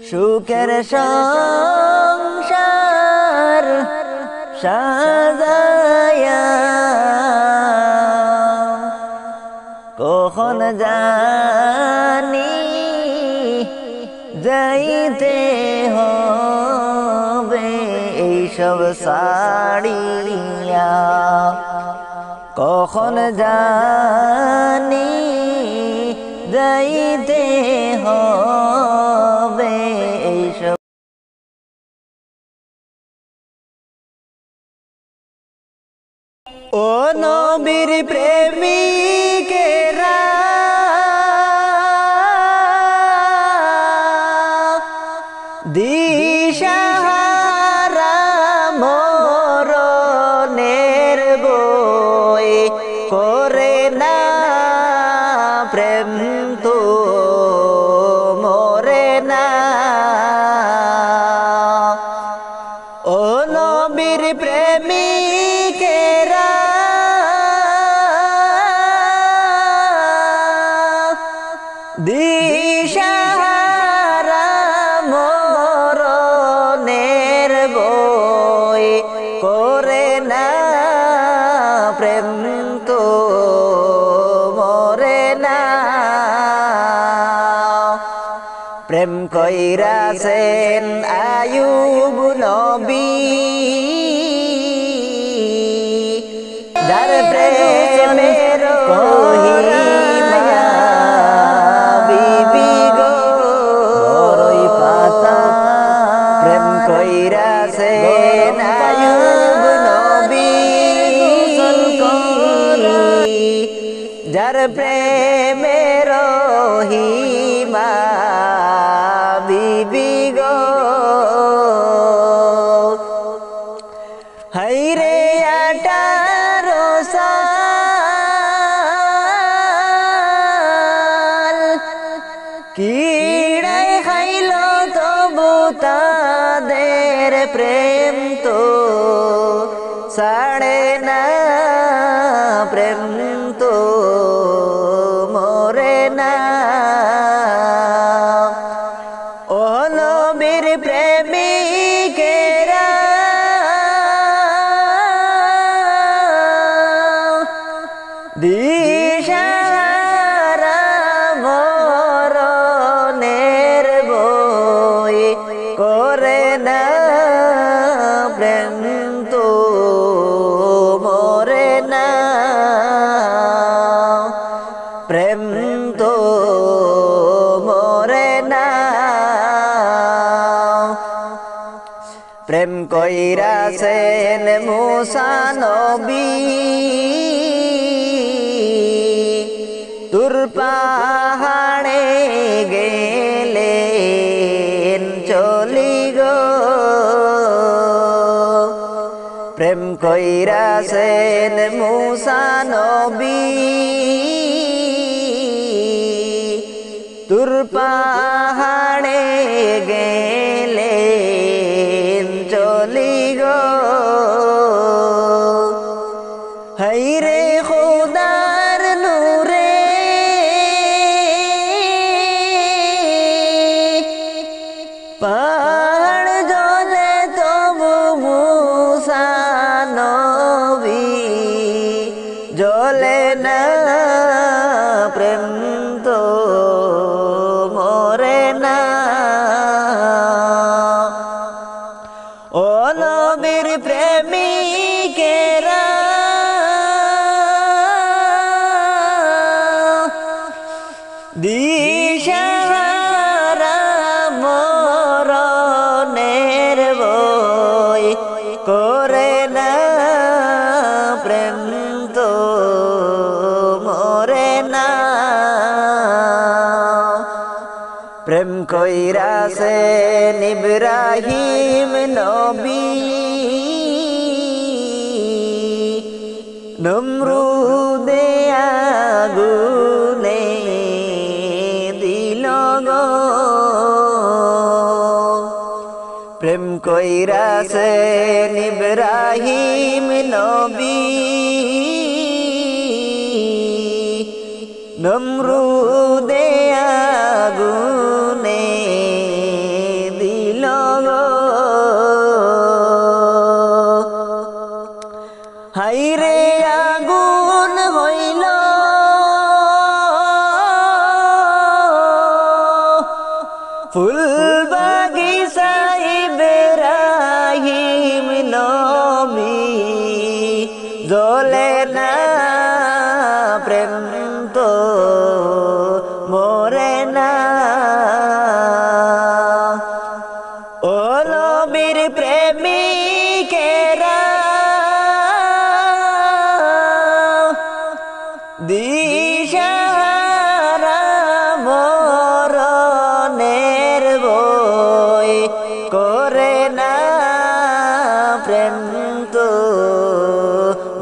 সুখের সংসার সাজায়া কখন জানি যাইতে হবে এইসব ছাড়িয়া কখন জানি যাইতে হবে এইসব ও নবীর প্রেমিকেরা দিশাহারা মরণের বই করে না প্রেম তো মরে না ও নবীর প্রেমিকেরা দিশাহারা মরণের বই করে না প্রেম তো মরে না প্রেম কইরাছেন আয়ুব নবী যার প্রেমের কহিমা বিবি গো বড়ই পাতা প্রেম কইরাছেন আয়ুব নবী যার প্রেমের রহিমা বিবি গো হাইরে 18 সাল কিড়াই খাইল তবু তাদের প্রেম তো ছাড়ে না প্রেম তো মরে না ও নবীর প্রেমিকেরা প্রেম কইরাছেন মুসা নবী তুর পাহাড়ে গেলেন চলি গো প্রেম কইরাছেন মুসা নবী তুর পাহাড়ে গেলেন চলি গো হায়রে খোদার নূরে পাহাড় জ্বলে তবু মুসা নবী জ্বলে না প্রেম তো মরে না ও নবীর প্রেমিকেরা দিশাহারা মরণের বই করে না প্রেম তো মরে না প্রেম কইরাছেন ইব্রাহিম নবী নমরুদে আগুনে দিল গো প্রেম কইরাছেন ইব্রাহিম নবী নমরুদে আগুনে দিল গো হায়রে আগুন হইল ফুল বাগিচা ইব্রাহিম নবী জ্বলে না প্রেম তো মরে না ও নবীর প্রেমিকেরা দিশাহারা মরণের বই করে না প্রেম তো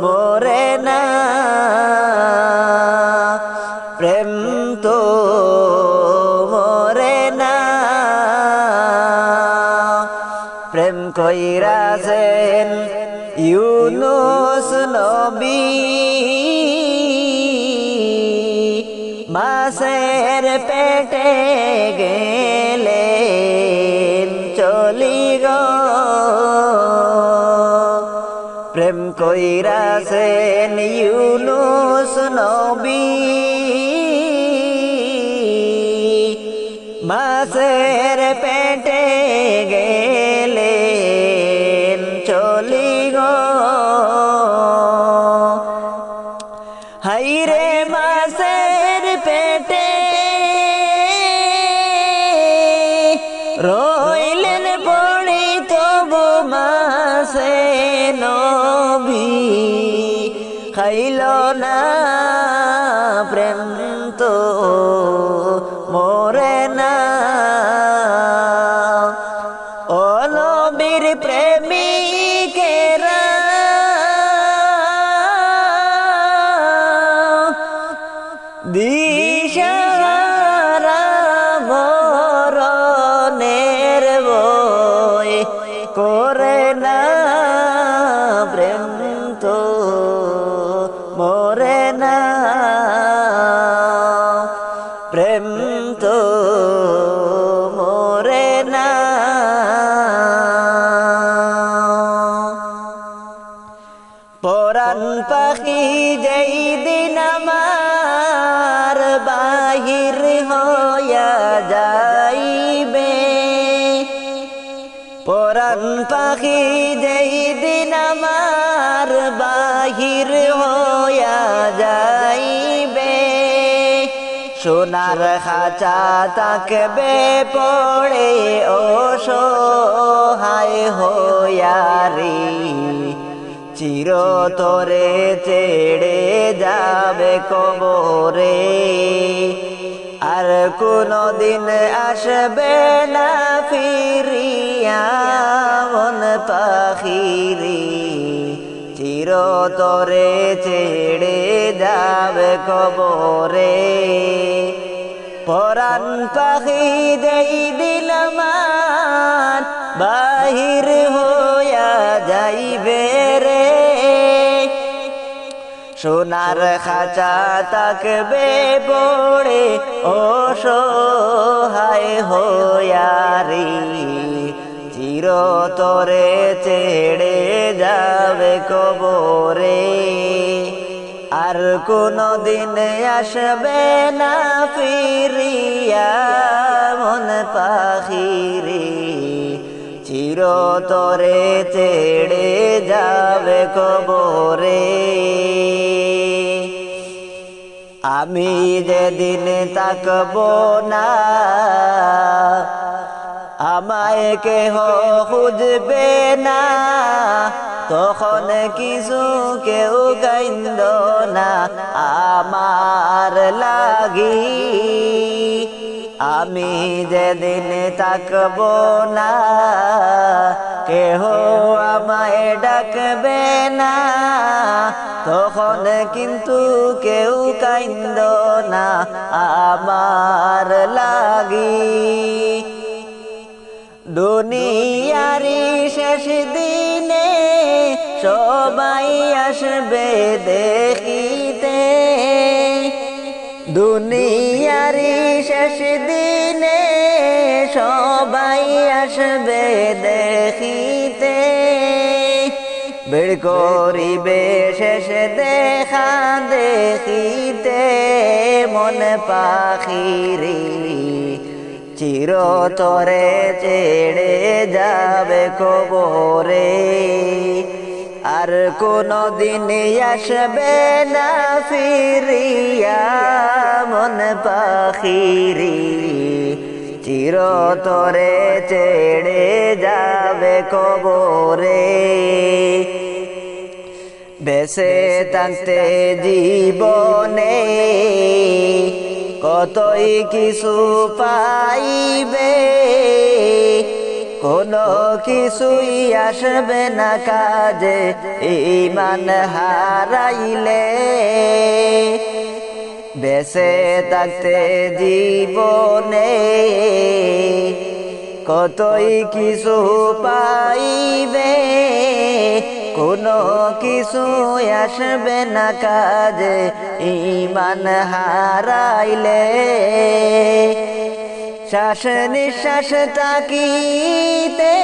মরে না প্রেম তো মরে না প্রেম কইরাছেন ইউনুস নবী মাছের পেটে গেলেন চলি গো প্রেম কইরাছেন ইউনুস নবী মাছের পেটে গেলেন চলি গো হায়রে মাছের পেটে রইলেন পড়ি তবু মাছে নবী খাইল না প্রেম তো মরে না ও নবীর প্রেমিকেরা দিশাহারা মরণের বই করে না প্রেম তো মরে না প্রেম তো মরে না পরাণ পাখি যেই দিন আমার বাহির হইয়া যাইবে পরাণ পাখি যেই দিন আমার বাহির হইয়া যাইবে সোনার খাঁচা তাকবে পড়ে অসহায় হইয়ারি চিরতরে ছেড়ে যাবে কবরে আর কোনদিন আসবে না ফিরিয়া মন পাখিরি চিরতরে ছেড়ে যাবে কবরে পরাণ পাখি দেই দিলমান বাহির হইয়া যাইবে রে সোনার খাঁচা তাকবে পড়ে অসহায় হইয়ারি চিরতরে ছেড়ে যাবে কবরে আর কোনদিন আসবে না ফিরিয়া মন পাখিরি চিরতরে ছেড়ে যাবে কবরে আমি যেদিন তাকব না আমায় কেহ খুঁজবে না তখন কিছু কেউ কাইন্দ না আমার লাগি আমি যেদিন তাকব না কেহ আমায় ডাকবে না তখন কিন্তু কেউ কাইন্দ না আমার লাগি দুনিয়ারি শেষ দিনে সবাই আসবে দেখিতে দুনিয়ারি শেষ দিনে সবাই আসবে দেখিতে বের করিবে শেষ দেখা দেখিতে মন পাখিরি চিরতরে ছেড়ে যাবে কবরে আর কোনদিন আসবে না ফিরিয়া মন পাখিরি চিরতরে ছেড়ে যাবে কবরে বেঁচে থাকতে জীবনে কতই কিছু পাইবে কোনো কিছুই আসবে না কাজে ঈমান হারাইলে বেঁচে থাকতে জীবনে কতই কিছু পাইবে কোনো কিছু আসবে না কাজে ঈমান হারাইলে শ্বাস নিঃশ্বাস তাকিতে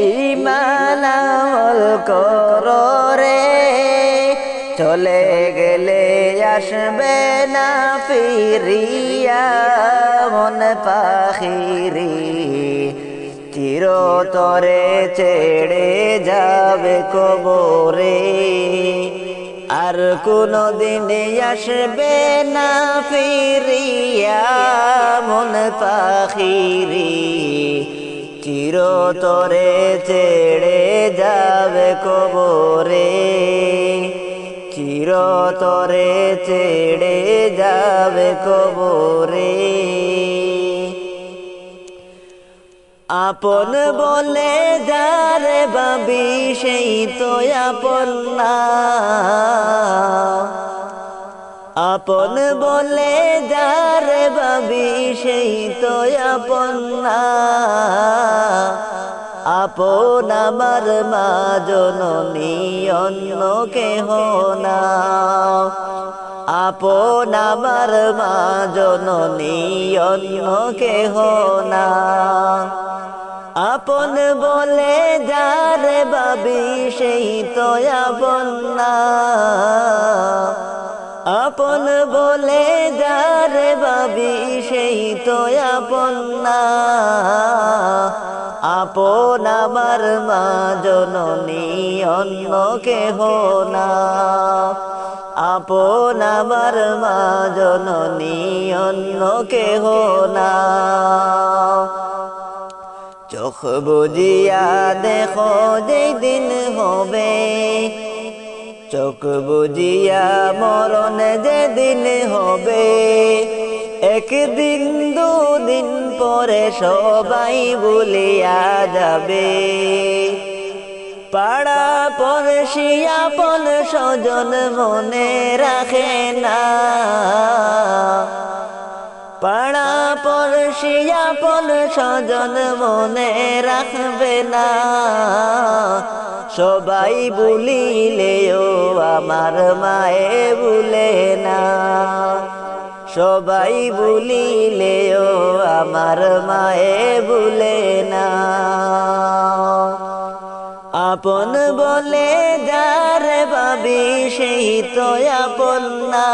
ঈমান আমল করো রে চলে গেলে আসবে না ফিরিয়া মন পাখিরি চিরতরে ছেড়ে যাবে কবরে আর কোনদিন আসবে না ফিরিয়া মন পাখিরি চিরতরে ছেড়ে যাবে কবরে চিরতরে ছেড়ে যাবে কবরে আপন বলে যারে ভাবি সেই তো আপন না আপন বলে যারে ভাবি সেই তো আপন না আপন আমার মা জননী অন্য কেহ না আপন আমার মা জননী অন্য কেহ না আপন বলে যারে ভাবি সেই তো আপন না আপন বলে যারে ভাবি সেই তো আপন না আপন আমার মা জননী অন্য কেহ না আপন আমার মা জননী অন্য কেহ না। চোখ বুজিয়া দেখো যেই দিন হবে, চোখ বুজিয়া মরণ যেদিন হবে, একদিন দুদিন পরে সবাই ভুলিয়া যাবে। পাড়া পড়শি আপন স্বজন মনে রাখে না, পাড়া পড়শি আপন স্বজন মনে রাখবে না। সবাই ভুলিলেও আমার মায়ে ভুলে না, সবাই ভুলিলেও আমার মায়ে ভুলে না। আপন বলে যারে ভাবি সেই তো আপন না।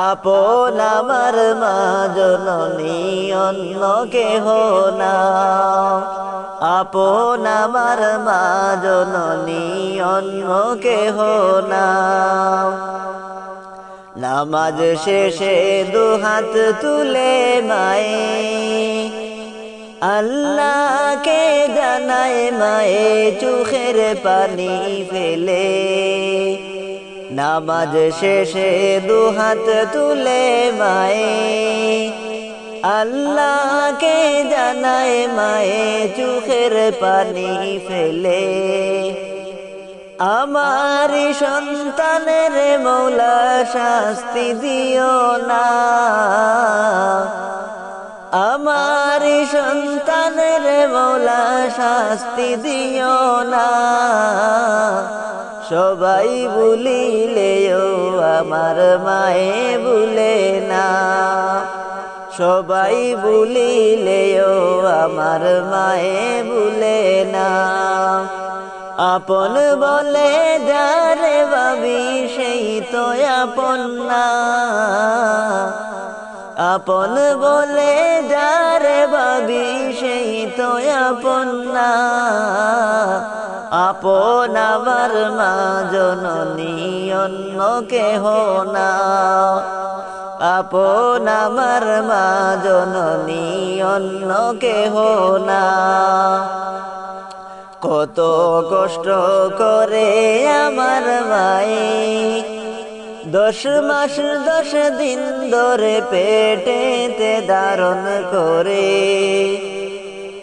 আপন আমার মা জননী অন্য কেহ না। আপন আমার মা জননী অন্য কেহ না। নামাজ শেষে দুহাত তুলে মায়ে আল্লাহকে জানায় মায়ে চোখের পানি ফেলে। নামাজ শেষে দুহাত তুলে মায়ে আল্লাহকে জানায় মায়ে চোখের পানি ফেলে। আমার সন্তানের মৌলা শাস্তি দিও না, আমার সন্তানের মৌলা শাস্তি দিও না। সবাই ভুলিলেও আমার মায়ে ভুলে না, সবাই ভুলিলেও আমার মায়ে ভুলে না। আপন বলে যারে ভাবি সেই তো আপন না। আপন বলে যারে ভাবি সেই তো আপন না। আপন আমার মা জননী অন্য কেহ না। আপন আমার মা জননী অন্য কেহ না। কত কষ্ট করে আমার মায়ে 10 মাস 10 দিন ধরে পেটেতে ধারণ করে।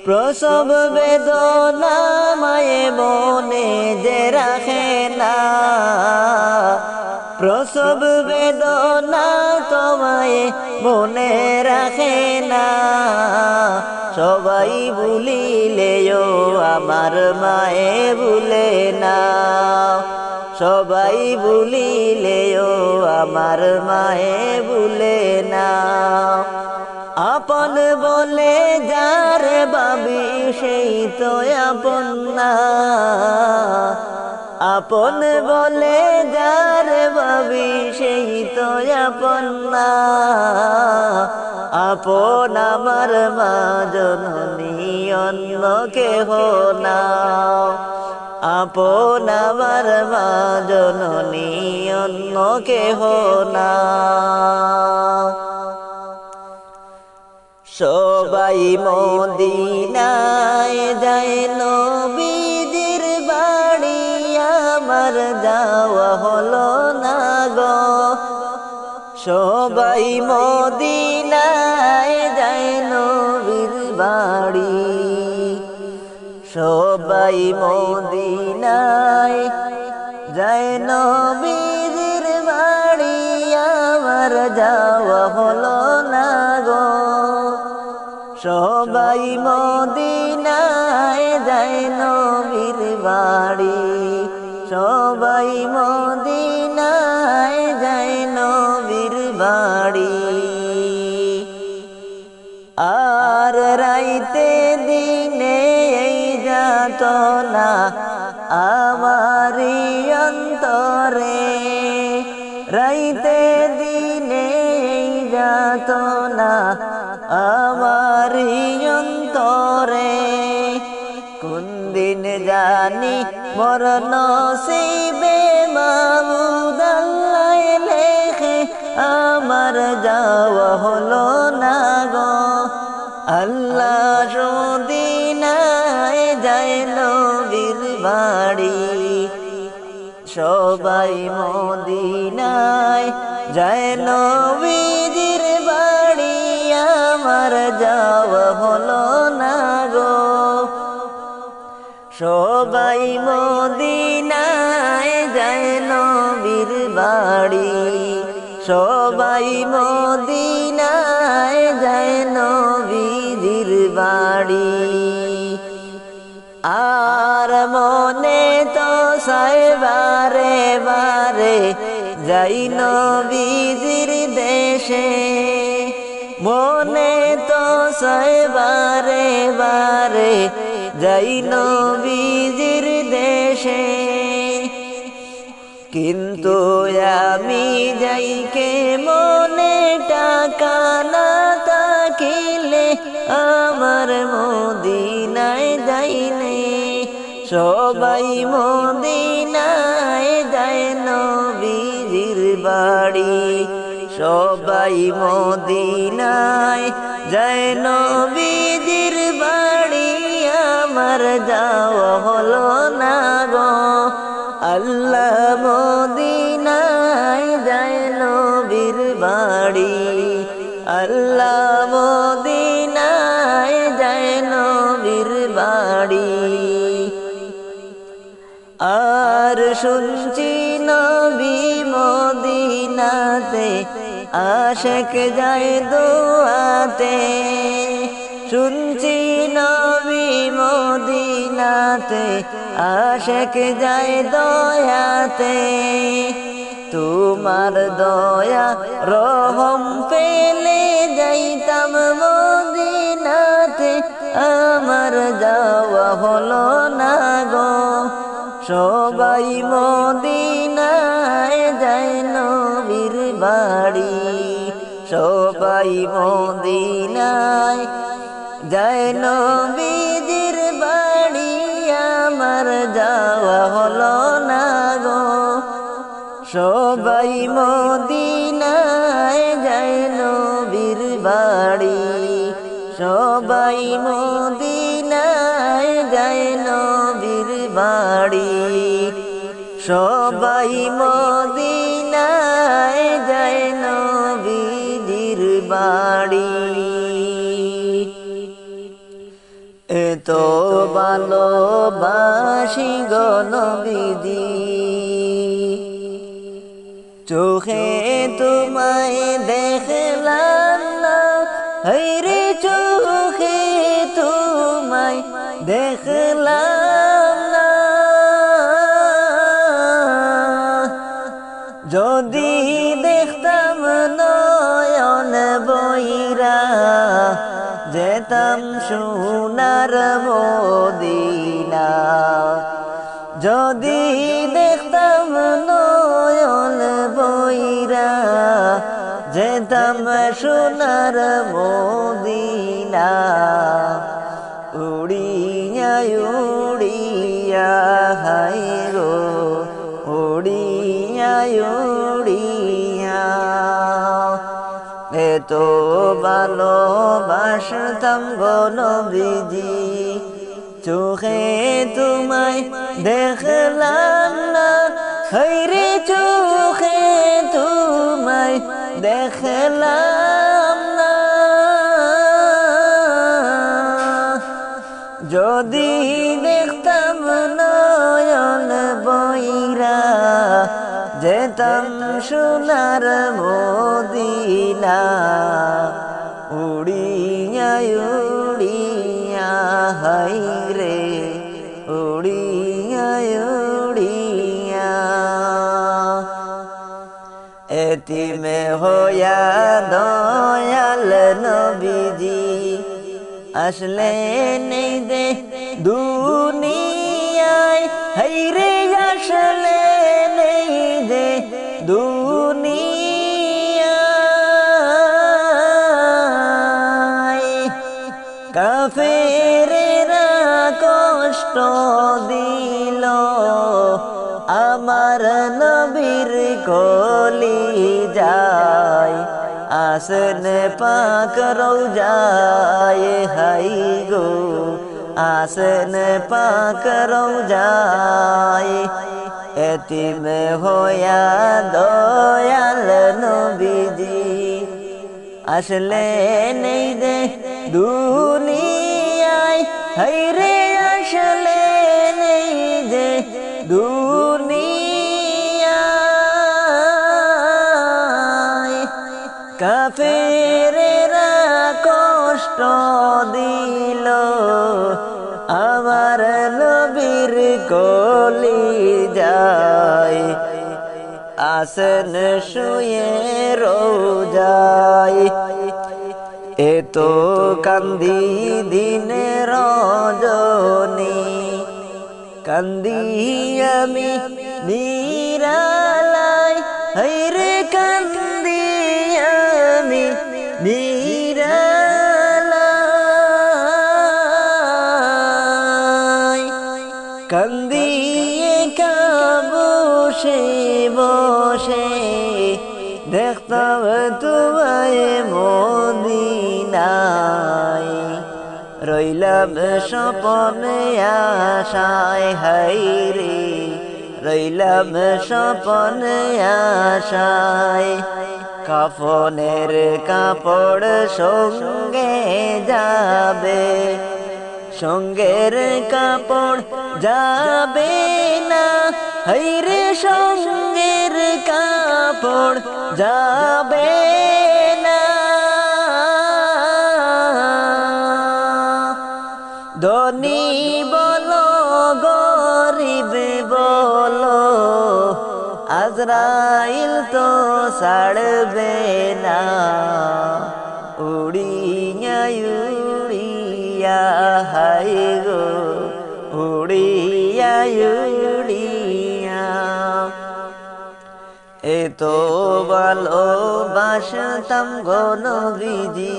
প্রসব বেদনা মায়ে মনে যে রাখে না, প্রসব বেদনা তোমায় মনে রাখে না। সবাই ভুলিলেও আমার মায়ে ভুলে না, সবাই ভুলিলেও আমার মায়ে ভুলে না। আপন বলে যারে ভাবি সেই তো আপন না। আপন বলে যারে ভাবি সেই তো আপন না। আপন আমার মা জননী অন্য কেহ না। আপন আমার মা জননী অন্য কেহ না। সবাই মদিনায় যায় নবীজির বাড়ি, আমার যাওয়া হলো না গো। সবাই মদিনায় যায় নবীর বাড়ি, সবাই মদিনায় যায় নবীর বাড়ি, আমার যাওয়া হলো না গো। সবাই মদিনায় যায় নবীর বাড়ি, সবাই মদিনায় যায় নবীর বাড়ি। আর রাইতে দিনে এই যাতনা আমারি অন্তরে, রাইতে দিনে এই যাতনা আমারি অন্তরে। কোন দিন জানি মোর নসিবে যাওয়া হলো না গো। আল্লাহ মদিনায় যায় নবীর বাড়ি, সবাই মদিনায় যায় নবীজির বাড়ি, আমার যাওয়া হলো না গো। সবাই মদিনায় যায় নবীর বাড়ি, সবাই মদিনায় যায় নবীজির বাড়ি। আর মনে তো চায় বারে বারে যাই নবীজির দেশে, মনে তো চায় বারে বারে যাই নবীজির দেশে। কিন্তু আমি যাই কে মনে টাকা না থাকিলে আমার মদিনায় যাইনে। সবাই মদিনায় যায় নবীজির বাড়ি, সবাই মদিনায় যায় নবীজির বাড়ি, আমার যাওয়া হলো না গো। আল্লাহ মদিনায় যায় নবীর বাড়ি, আল্লাহ মদিনায় যায় নবীর বাড়ি। আর শুনছি নবী মদিনাতে আশেক যায় দোয়াতে, শুনছি নবী মদিনাতে আশেক যায় দয়াতে। তোমার দয়া রহম পেলে যাইতাম মদিনাতে, আমার যাওয়া হলো না গো। সবাই মদিনায় যায় নবীর বাড়ি, সবাই মদিনায় যায় নবীজির বাড়ি, আমার যাওয়া হলো না গো। সবাই মদিনায় যায় নবীর বাড়ি, সবাই মদিনায় যায় নবীর বাড়ি, সবাই মদিনায় যায় নবীজির বাড়ি। এত ভালোবাসি গো নবীজি, চোখে তোমায় দেখলাম না, হায়রে চোখে তোমায় দেখলাম না। যদি দেখতাম নয়ন বইরা, যেতাম সোনার মদিনা। যদি দেখতাম নয়ন বইরা, যেতাম সোনার মদিনা। উড়িয়া উড়িয়া হাই গো, উড়িয়া উড়িয়া। এত ভালোবাসতাম গো নবীজি, চোখে তোমায় দেখলাম না, হায়রে চোখে তোমায় দেখলাম না। যদি দেখতাম নয়ন বইরা, যেতাম সোনার মদিনা। উড়িয়া উড়িয়া হায়রে, উড়িয়া উড়িয়া। এতিমে হইয়া দয়াল নবীজি আসলেন এই দে দুনিয়ায়, হায়রে আসলেন এই দে দুনিয়ায়। কাফেরেরা কষ্ট দিল আমার নবীর কলিজায়, আসন পাক রওজায় হাই গো আসন পাক রওজায় এতিম হইয়া দয়াল নবীজি আসলে নেই দে দুনিয়ায় হায়রে আসলে নেই যে দুনিয়ায় কাফেরেরা কষ্ট দিল আমার নবীর কলি যায় আসন শুয়ে রোজায় এত কান্দি দিন রজনী কান্দি আমি নিরালায় হায়রে কান্দি আমি নিরালায় কান্দিয়ে বসে বসে দেখতাম তোমায় মদিনায় রইলাম স্বপনে আশায় হায়রে রইলাম স্বপনে আশায় কাফনের কাপড় সঙ্গে যাবে সঙ্গের কাপড় যাবে না হায়রে সঙ্গের কাপড় যাবে না ধনী বলো গরিব বলো আজরাইল তো ছাড়বে না উড়িয়া উড়িয়া হাই গো উড়িয়া উড়িয়া এত ভালোবাসতাম গো নবীজি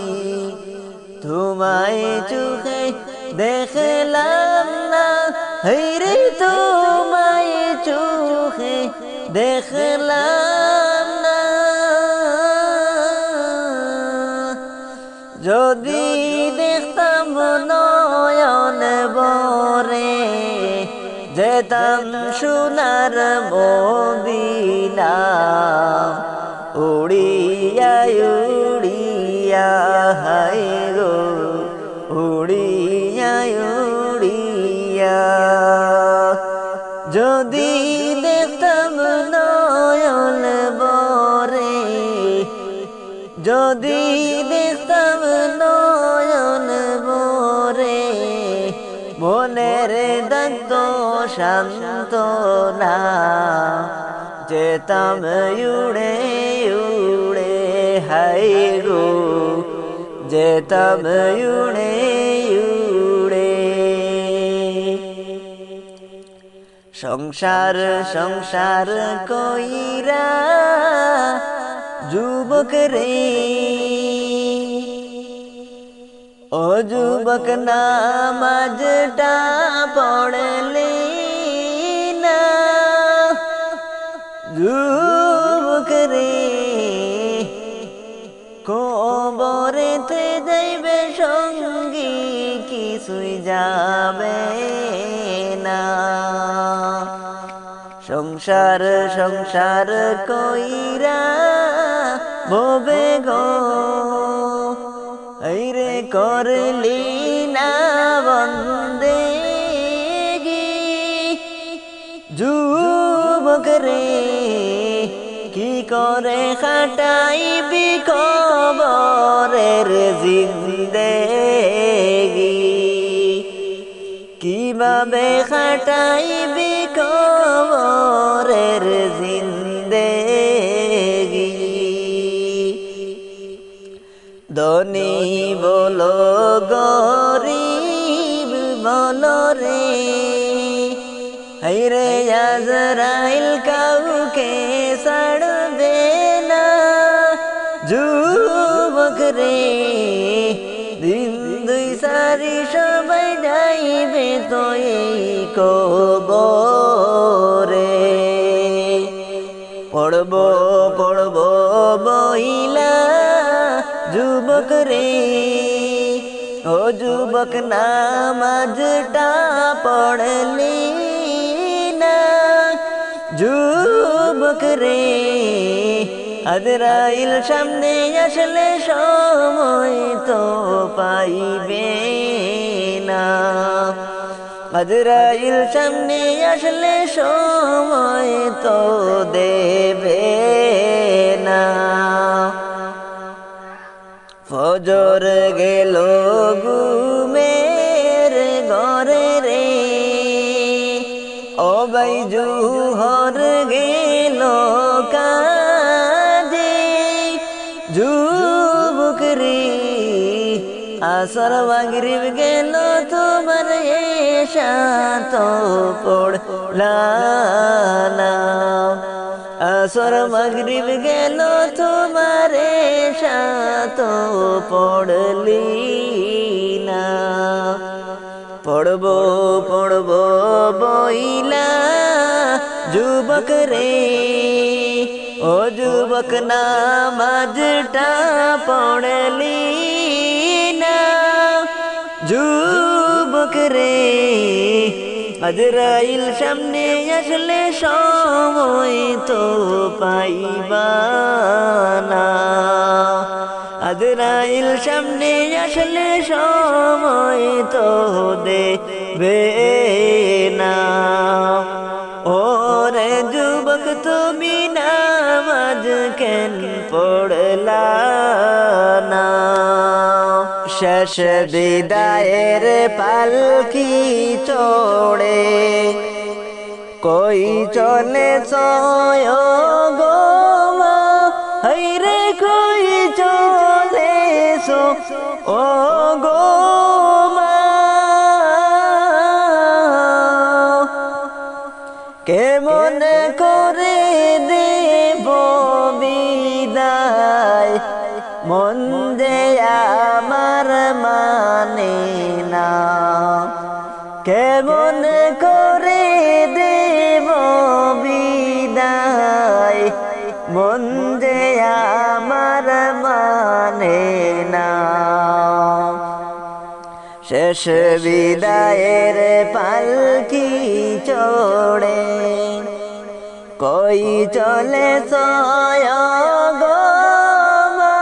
তোমায় চোখে দেখলাম না হায়রে তোমায় চোখে দেখলাম না যদি দেখতাম নয়ন বরে যেতাম সোনার মদিনা উড়িয়া উড়িয়া হাই গো উড়িয়া উড়িয়া যদি দেখতাম নয়ন বরে যদি দেখতাম নয়ন বরে মনের দান্ত শান্ত না যেতাম উড়ে উড়ে হাই গো যেতাম উড়ে উড়ে সংসার সংসার কইরা যুবক রে ও যুবক নামাজটা পড়লে না যুবক রে কবরেতে যাইবে সঙ্গী কিছুই যাবে না সংসার সংসার কইরা ভবে গো আইরে করলি না বন্দেগি যুবক রে কি করে খাটাইবি কবরের জিন্দেগি কিভাবে খাটাইবি কবরের জিন্দেগি ধনী বলো গরিব বলো রে হায়রে আজরাইল কাউকে ছাড়বে না যুবক রে দিন দুই সারি সবাই যাইবে তো এই কবরে পড়ব পড়ব বইলা যুবক রে ও যুবক নামাজটা পড়লি না যুবক রে আজরাইল সামনে আসলে সময় তো পাইবে না আজরাইল সামনে আসলে সময় তো দেবে না ফজর গেল ঘুমের ঘরে রে ও ভাই জুহর গেল কাজে যুবক রে আসর মাগরিব গেল তোমার এশা তো পড়লা না আসর মাগরিব গেল তোমার এশা তো পড়লি না পড়বো পড়বো বইলা যুবক রে ও যুবক নামাজটা পড়লি না যুবক রে আজরাইল সামনে আসলে সময় তো পাইবা না আজরাইল সামনে আসলে সময় তো দেবে না ওরে যুবক তুমি নামাজ কেন পড়লা না শেষ বিদায়ের পালকি চড়ে কই চলে সয় গো মা হাইরে কই চলে সো ও গো মা কেমন করে দেব বিদায় মন যে আমার মানে না কেমন করে দেব বিদায় মন যে আমার মানে না শেষ বিদায়ের পালকি চড়ে কই চলে সয় গো মা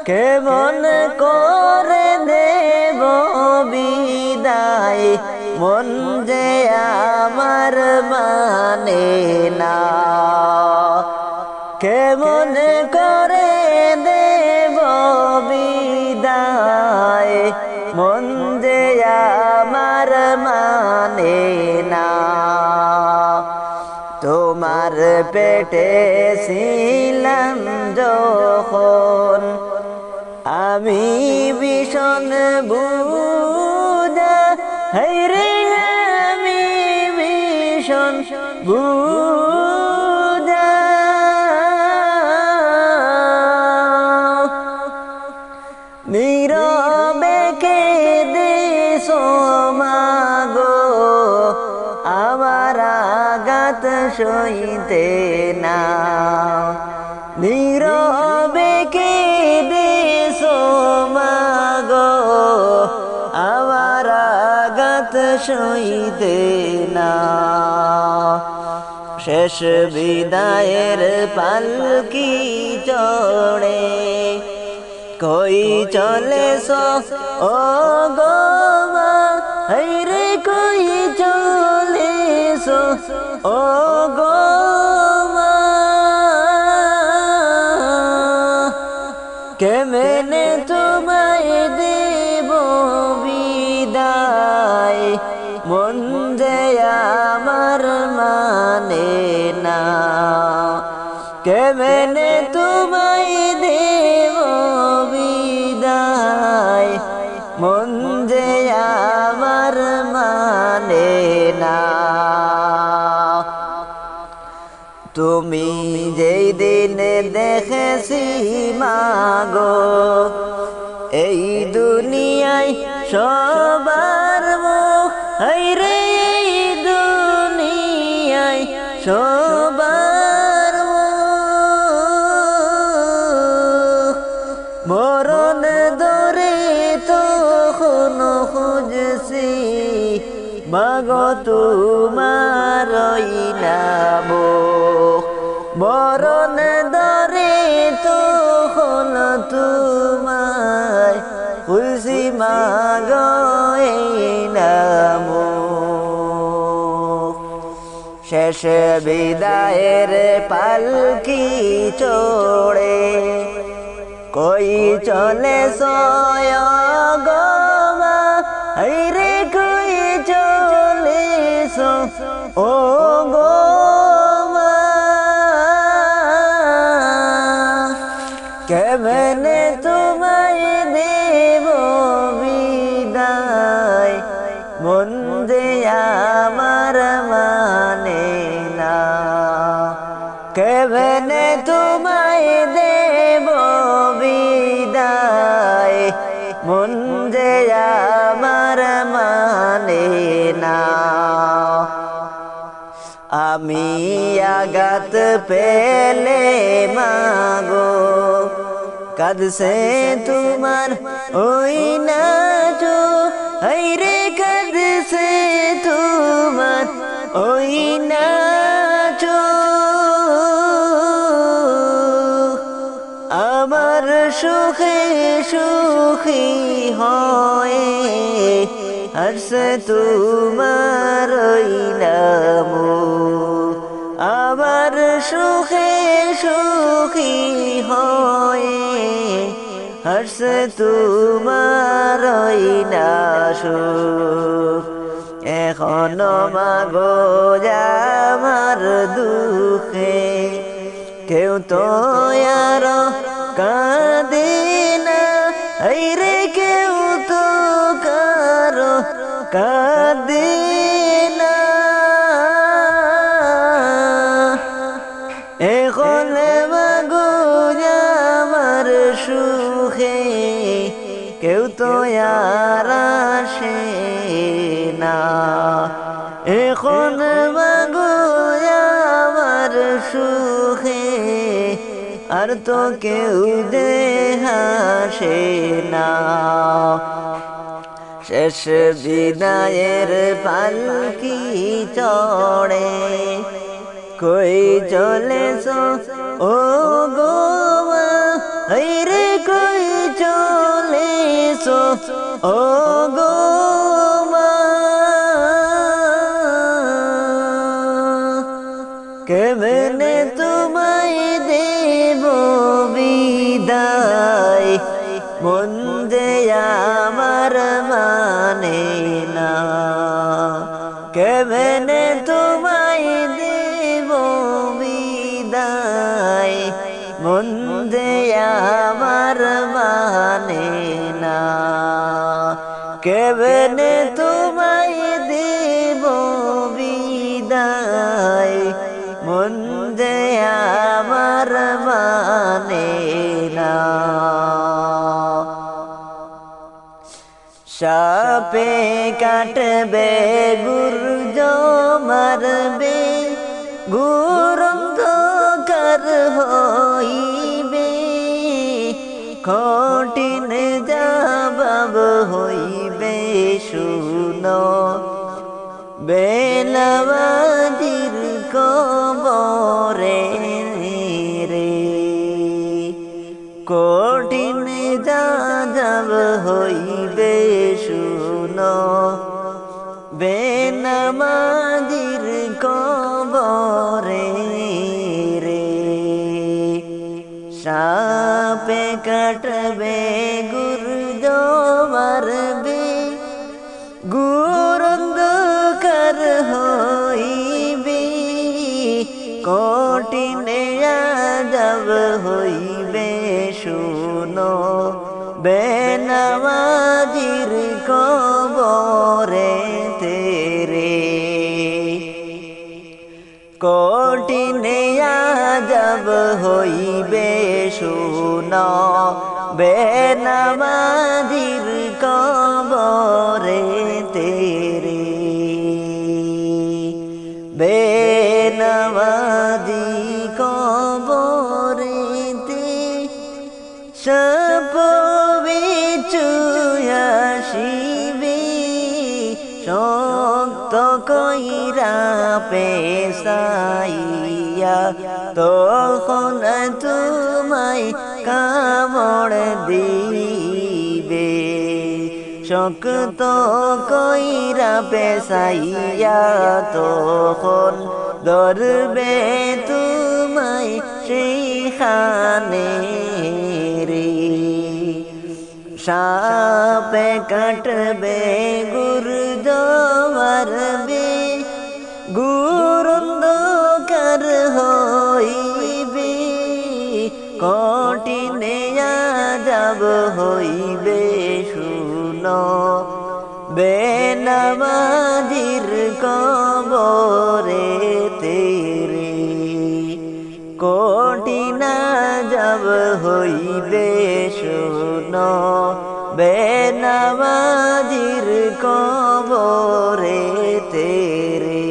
কেমন করে দেব বিদায় মন যে আমার মানে না কেমন করে দেব বিদায় মন যে আমার মানে না তোমার পেটে ছিলাম যখন আমি ভীষণ বুঝা হায়রে আমি ভীষণ বুঝা নীরবে কেঁদে মাগো আমার আঘাত সইতে না নীরবে কেঁদে মাগো আমার আঘাত সইতে না শেষ বিদায়ের পালকি চড়ে কই চলে সো ও গো মা হায়রে কই চলে সো ও গো মা কেমনে তোমায় দেব বিদায় মন যে আমার মানে না কেমনে তোমায় দেব বিদায় মন যে আমার মানে না তুমি যেই দিন দেখেছি মাগো এই দুনিয়ায় সবার মুখ হায়রে এই দুনিয়ায় সবার মুখ মাগো তোমার ওই নাম মরণ দরে তখন তোমায় খুশি মাগো এই নাম শেষ বিদায়ের পালকি চড়ে কই চলে সয় গমা রে কই চলে ও গমা কেমনে তোমায় দেব বিদায় মন যে আমার মানে না কেমনে তোমায় দেব বিদায় মন যে আমার মানে না আমি আঘাত পেলে মাগো কাঁদছে তোমার ওই নাচো রে কাঁদছে তোমার ওই নাচো আমার সুখে সুখী হয়ে হর্ষে তোমার ওই নাম আমার সুখে সুখী হয়ে হর্ষে তোমার ওই নাশু এখনো মাগো আমার দুঃখে কেউ তো আর কাঁদে না রে কেউ তো কারো কাঁদে না এখন মাগো আমার সুখে কেউ তো আর আসে না এখন মাগো আমার সুখে আর তো কেউ হাসে না শেষ বিদায়ের পালকি চড়ে কই চলেছো ও গোমা রে কই চলেছো ও গোমা কেমনে তোমায় দেব বিদায় মন যে আমার মানে না কেমনে তোমায় দেব বিদায় মন যে আমার মানে না কেমনে তোমায় দেব বিদায় মন যে আমার মানে না সাপে কাটবে গুর্জ মারবে গুরন্ধকার হইবে কঠিন জবাব হইবে শুনো বেলাবাজির কবরে রে কঠিন জবাব হইবে শুনো বেনামাজির কবরে রে সাপে কাটবে গুর্জ মারবে গুরন্ধকার হইবে কঠিন আযাব হইবে শুনো বেনামাজির কবরে তেরে কঠিন আযাব হইবে শুনো বেনামাজির কবরে তেরে বেনামাজি কবরেতে সাপ বিছু আসিবে পেশাইয়া তখন তোমায় কামড় দিবে শক্ত কইরা পেশাইয়া তখন ধরবে তোমায় সেইখানে রে সাপে কাটবে গুর্দ মারবে গুরুন্ধকার হইবে কঠিনে আযাব হইবে শুনো বেনামাজির কবরে তেরে কঠিন আযাব হইবে শুনো বেনামাজির কবরে তেরে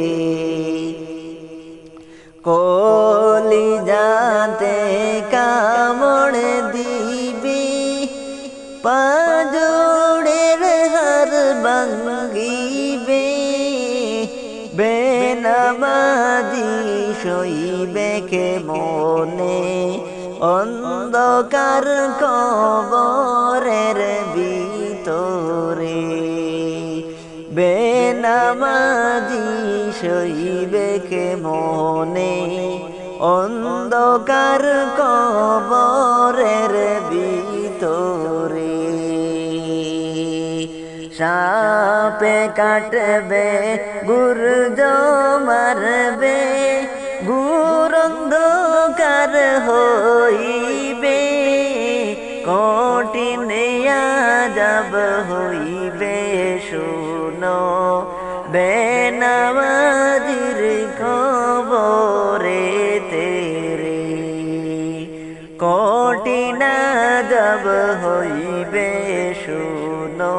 কলিজাতে কামড় দিবি পাঁজরের হাড় ভাঙিবে বেনামাজি সইবে কেমনে অন্ধকার কবরের ভিতরে বেনামাজি সইবে কেমনে অন্ধকার কবরের ভিতরে সাপে কাটবে গুর্দ মারবে গুরুন্ধকার হইবে কঠিনে আযাব হইবে শুনো বেনামাজির কবরে তেরে কঠিন আযাব হইবে শুনো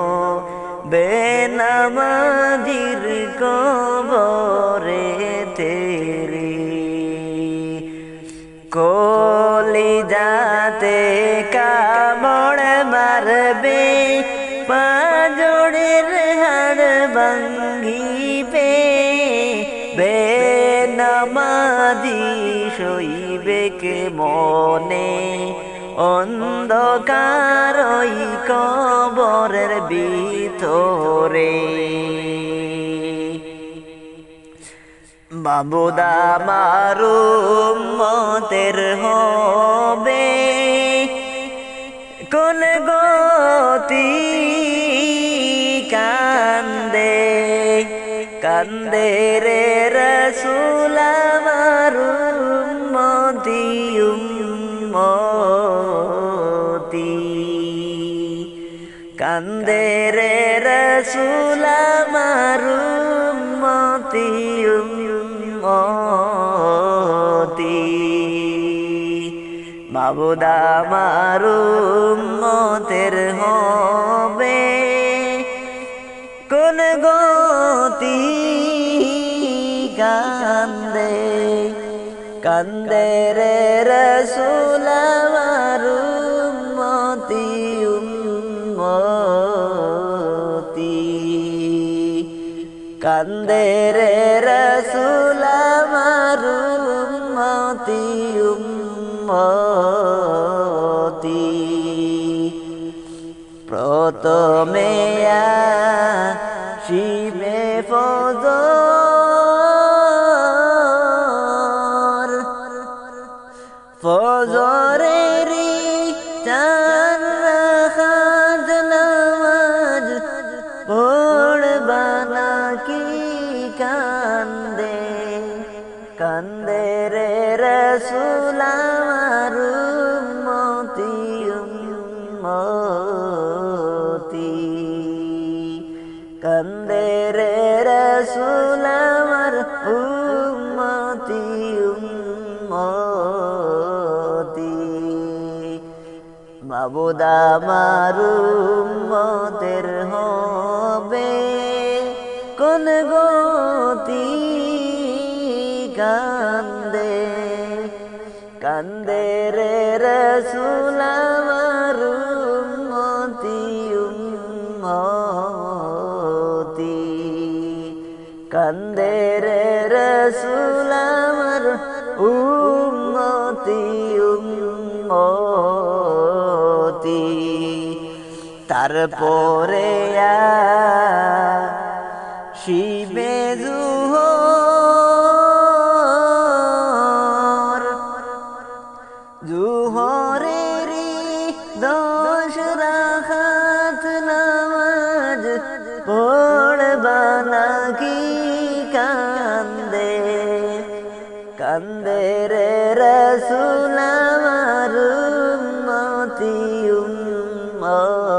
বেনামাজির কবরে তেরে কলিজাতে কামড় মারবে পাঁজরের হাড় ভাঙিবে বেনামাজি সইবে কেমনে অন্ধকার ওই কবরের ভিতরে মাবুদা মারু উম্মতের হবে কোন গতি কান্দে কান্দে রে রাসূল আমার উম্মতি উম্মতি কান্দে রে রাসূল আমার উম্মতি উম্মতি মাবুদা আমার উম্মতের হবে কোন গতি কান্দে কান্দে রে রাসূল আমার উম্মতি উম্মতি কান্দে রে রাসূল আমার উম্মতি উম্মতি প্রথমে আসিবে ফজর ফজরেরই চার রাকাত নামাজ পড়বা নাকি কান্দে কান্দে রে রাসূল আমার উম্মতি উম্মতি কান্দে রে রাসূল আমার উম্মতি উম্মতি মাবুদা আমার উম্মতের হবে কোন গতি কান্দে কান্দে রে রাসূল আমার উম্মতি উম্মতি কান্দে রে তারপরে শিবে জুহরেরি 10 রাকাত নামাজ পড়বা নাকি কান্দে কান্দে রে রাসূল আমার উম্মতি উম্মতি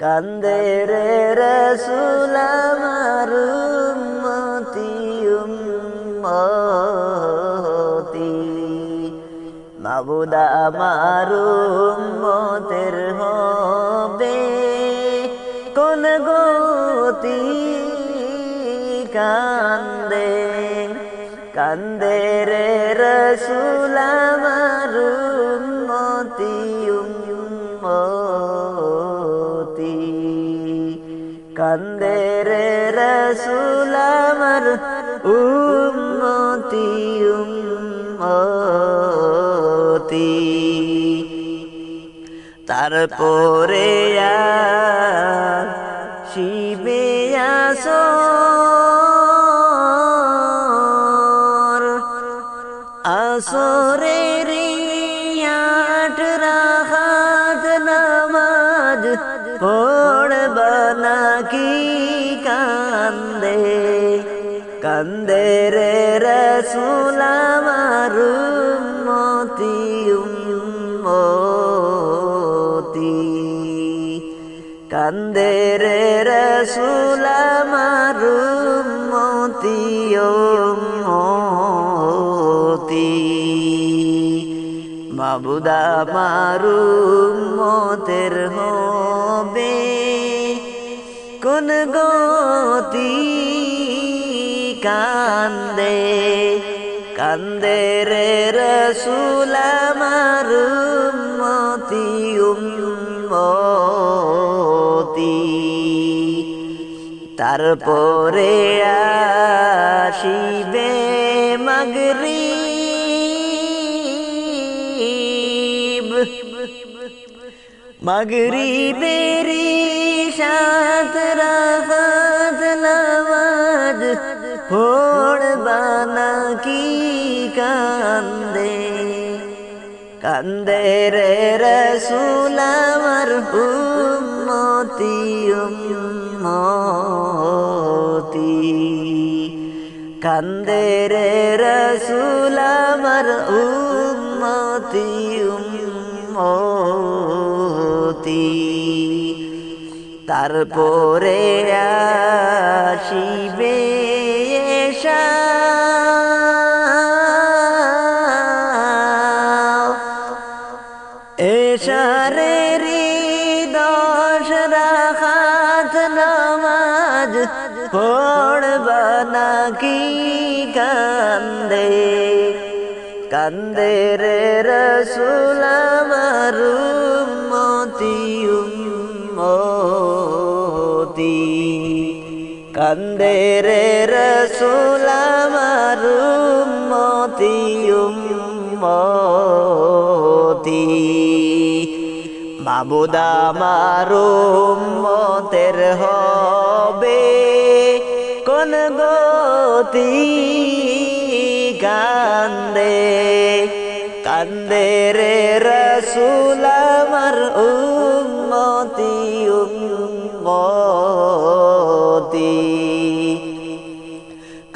কান্দে রে রাসূল আমার উম্মতি উম্মতি মাবুদ আমার উম্মতের হবে কোন গতি কান্দে কান্দে রে রাসূল আমার উম্মতি উম্মতি কান্দে রে রাসূল আমার উম্মতি উম্মতি তারপরে শিবে আসরের 8 রাকাত নামাজ পড়বা নাকি কান্দে কান্দে রে রাসূল আমার উম্মতি উম্মতি কান্দে রে রাসূল আমার উম্মতি উম্মতি মাবুদ আমার উম্মতের হবে কোন গতি কান্দে কান্দে রে রাসূল আমার উম্মতি উম্মতি তারপরে আসিবে মাগরিবেরি 7 রাকাত নামাজ পড়বা নাকি কান্দে কান্দে রে রাসূল আমার উম্মতি উম্মতি কান্দে রে রাসূল আমার উম্মতি উম্মতি তারপরে আসিবে এশারের 10 রাকাত নামাজ পড়বা নাকি কান্দে কান্দে রে রাসূল আমার উম্মতি উম্মতি কান্দে রে রাসূল আমার উম্মতি উম্মতি মাবুদ আমার উম্মতের হবে কোন গতি কান্দে কান্দে রে রাসূল আমার উম্মতি উম্মতি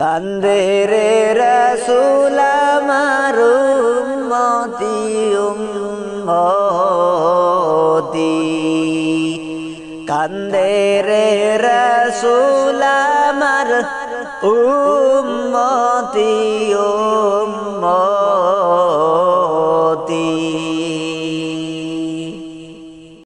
কান্দে রে রাসূল আমার উম্মতি উম্মতি কান্দে রে রাসূল আমার উম্মতি উম্মতি